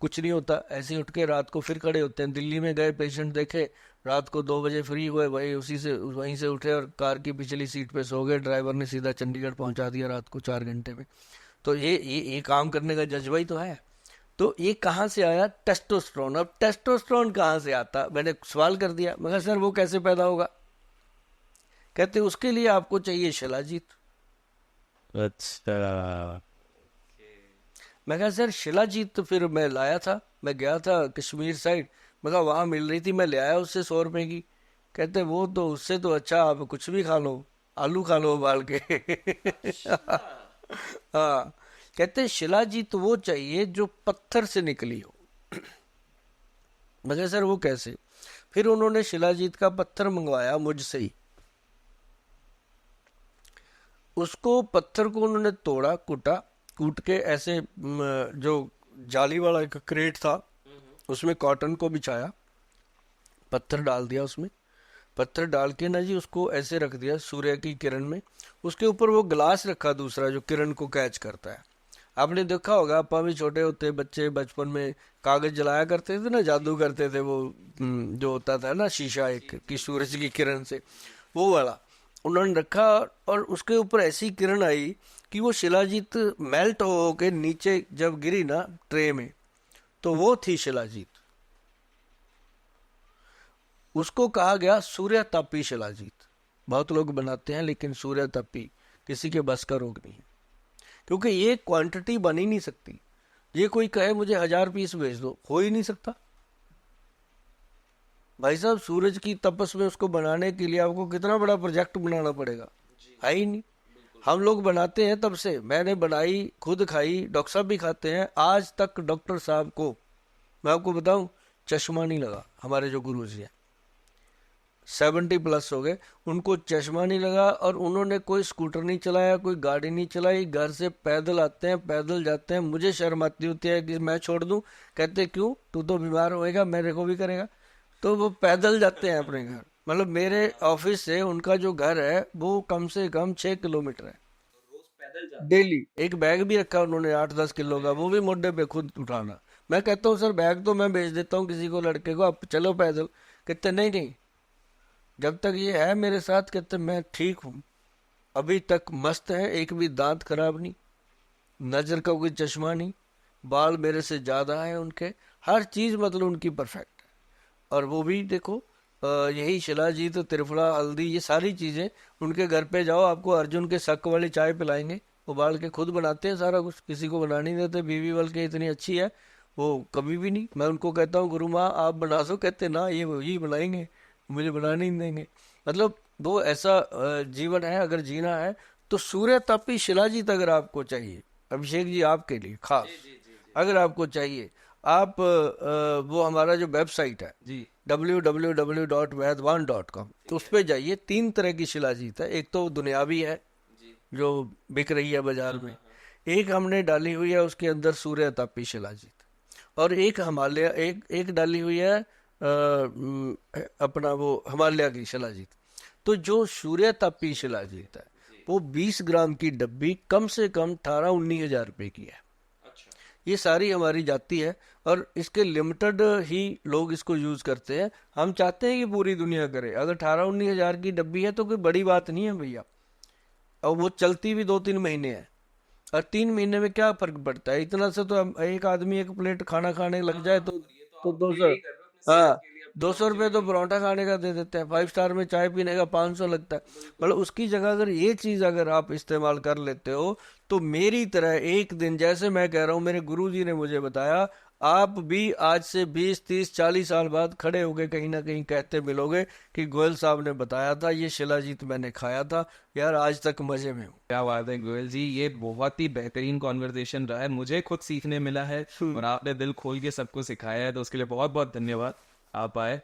कुछ नहीं होता, ऐसे ही उठ के रात को फिर खड़े होते हैं। दिल्ली में गए, पेशेंट देखे, रात को 2 बजे फ्री हुए, वही उसी से वहीं से उठे और कार की पिछली सीट पे सो गए, ड्राइवर ने सीधा चंडीगढ़ पहुंचा दिया रात को 4 घंटे में। तो ये काम करने का जज्बा ही तो है। तो ये कहाँ से आया? टेस्टोस्टेरोन। अब टेस्टोस्टेरोन कहाँ से आता, मैंने सवाल कर दिया, मगर सर वो कैसे पैदा होगा? कहते उसके लिए आपको चाहिए शिलाजीत। अच्छा। मैं कहा सर शिलाजीत तो फिर मैं लाया था, मैं गया था कश्मीर साइड, मैं कहा वहां मिल रही थी, मैं ले आया उससे 100 रुपए की। कहते वो तो उससे तो अच्छा आप कुछ भी खा लो, आलू खा लो उबाल के। हाँ, कहते शिलाजीत वो चाहिए जो पत्थर से निकली हो। मैं कहा सर वो कैसे? फिर उन्होंने शिलाजीत का पत्थर मंगवाया मुझसे ही, उसको पत्थर को उन्होंने तोड़ा, कूटा, कूट के ऐसे जो जाली वाला एक क्रेट था उसमें कॉटन को बिछाया, पत्थर डाल दिया उसमें, पत्थर डाल के ना जी उसको ऐसे रख दिया सूर्य की किरण में, उसके ऊपर वो ग्लास रखा दूसरा जो किरण को कैच करता है। आपने देखा होगा, अपा भी छोटे होते बच्चे बचपन में कागज जलाया करते थे ना, जादू करते थे वो, जो होता था ना शीशा एक कि सूरज की किरण से, वो वाला उन्होंने रखा। और उसके ऊपर ऐसी किरण आई कि वो शिलाजीत मेल्ट हो के नीचे जब गिरी ना ट्रे में, तो वो थी शिलाजीत। उसको कहा गया सूर्य तापी शिलाजीत। बहुत लोग बनाते हैं लेकिन सूर्य तापी किसी के बस का रोग नहीं है, क्योंकि ये क्वांटिटी बन ही नहीं सकती। ये कोई कहे मुझे 1000 पीस भेज दो, हो ही नहीं सकता भाई साहब। सूरज की तपस में उसको बनाने के लिए आपको कितना बड़ा प्रोजेक्ट बनाना पड़ेगा, है ही नहीं। हम लोग बनाते हैं तब से, मैंने बनाई, खुद खाई, डॉक्टर साहब भी खाते हैं, आज तक डॉक्टर साहब को मैं आपको बताऊं चश्मा नहीं लगा। हमारे जो गुरु जी हैं 70+ हो गए, उनको चश्मा नहीं लगा, और उन्होंने कोई स्कूटर नहीं चलाया, कोई गाड़ी नहीं चलाई, घर से पैदल आते हैं, पैदल जाते हैं। मुझे शर्म आती होती है कि मैं छोड़ दूं, कहते क्यों, तू तो बीमार होएगा, मेरे को भी करेगा। तो वो पैदल जाते हैं अपने घर, मतलब मेरे ऑफिस से उनका जो घर है वो कम से कम 6 किलोमीटर है डेली। एक बैग भी रखा उन्होंने 8-10 किलो का, वो भी मोढे पे खुद उठाना। मैं कहता हूँ सर बैग तो मैं भेज देता हूँ किसी को, लड़के को, आप चलो पैदल। कहते नहीं नहीं, जब तक ये है मेरे साथ, कहते मैं ठीक हूँ, अभी तक मस्त है, एक भी दांत खराब नहीं। नज़र का कोई चश्मा नहीं, बाल मेरे से ज़्यादा है उनके, हर चीज़ मतलब उनकी परफेक्ट है। और वो भी देखो यही शिलाजीत, त्रिफला, हल्दी, ये सारी चीज़ें उनके घर पे जाओ, आपको अर्जुन के शक वाली चाय पिलाएंगे, उबाल के खुद बनाते हैं सारा कुछ, किसी को बना नहीं देते। बीवी बल्कि इतनी अच्छी है, वो कभी भी नहीं, मैं उनको कहता हूँ गुरु माँ आप बना दो, कहते ना ये वही बनाएंगे, मुझे बनाने नहीं देंगे। मतलब वो ऐसा जीवन है, अगर जीना है तो सूर्य तपी शिलाजीत अगर आपको चाहिए, अभिषेक जी आपके लिए खास अगर आपको चाहिए, आप वो हमारा जो वेबसाइट है जी www.vaidwan.com, तो उस पे जाइए। 3 तरह की शिलाजीत है, एक तो दुनियावी है जो बिक रही है बाजार में, एक हमने डाली हुई है उसके अंदर सूर्य तापी शिलाजीत, और एक हिमालय, एक डाली हुई है अपना वो हिमालय की शिलाजीत। तो जो सूर्य तापी शिलाजीत है वो 20 ग्राम की डब्बी कम से कम 18-19 हजार रुपए की है। ये सारी हमारी जाती है और इसके लिमिटेड ही लोग इसको यूज करते हैं। हम चाहते हैं कि पूरी दुनिया करे। अगर 18-19 हजार की डब्बी है तो कोई बड़ी बात नहीं है भैया, और वो चलती भी 2-3 महीने है, और 3 महीने में क्या फर्क पड़ता है, इतना से तो एक आदमी एक प्लेट खाना खाने लग जाए तो 200, हाँ 200 रुपये तो परोठा खाने का दे देते हैं, 5 स्टार में चाय पीने का 500 लगता है। मतलब उसकी जगह अगर ये चीज अगर आप इस्तेमाल कर लेते हो तो मेरी तरह एक दिन, जैसे मैं कह रहा हूँ मेरे गुरुजी ने मुझे बताया, आप भी आज से 20-30-40 साल बाद खड़े होके कहीं ना कहीं कहते मिलोगे कि गोयल साहब ने बताया था, ये शिलाजीत मैंने खाया था यार, आज तक मजे में हूँ। क्या बात है गोयल जी, ये बहुत ही बेहतरीन कॉन्वर्सेशन रहा है, मुझे खुद सीखने मिला है और आपने दिल खोल के सबको सिखाया है, तो उसके लिए बहुत बहुत धन्यवाद आप आए।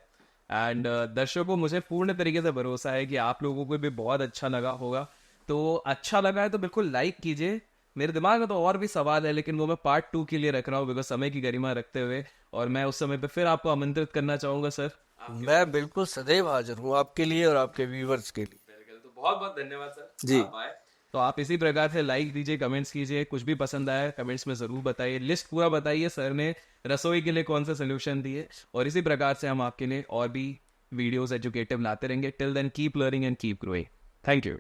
एंड दर्शकों को मुझे पूर्ण तरीके से भरोसा है कि आप लोगों को भी बहुत अच्छा लगा होगा। तो अच्छा लगा है तो बिल्कुल लाइक कीजिए। मेरे दिमाग में तो और भी सवाल है लेकिन वो मैं पार्ट 2 के लिए रख रहा हूँ, बिकॉज समय की गरिमा रखते हुए, और मैं उस समय पे फिर आपको आमंत्रित करना चाहूंगा सर। मैं बिल्कुल सदैव हाजिर हूँ आपके लिए और आपके व्यूवर्स के लिए। तो बहुत बहुत धन्यवाद सर जी। आप आए। तो आप इसी प्रकार से लाइक दीजिए, कमेंट्स कीजिए, कुछ भी पसंद आया कमेंट्स में जरूर बताइए, लिस्ट पूरा बताइए सर ने रसोई के लिए कौन सा सोल्यूशन दिए, और इसी प्रकार से हम आपके लिए और भी वीडियोस एजुकेटिव लाते रहेंगे। Till then keep learning and keep growing. Thank you.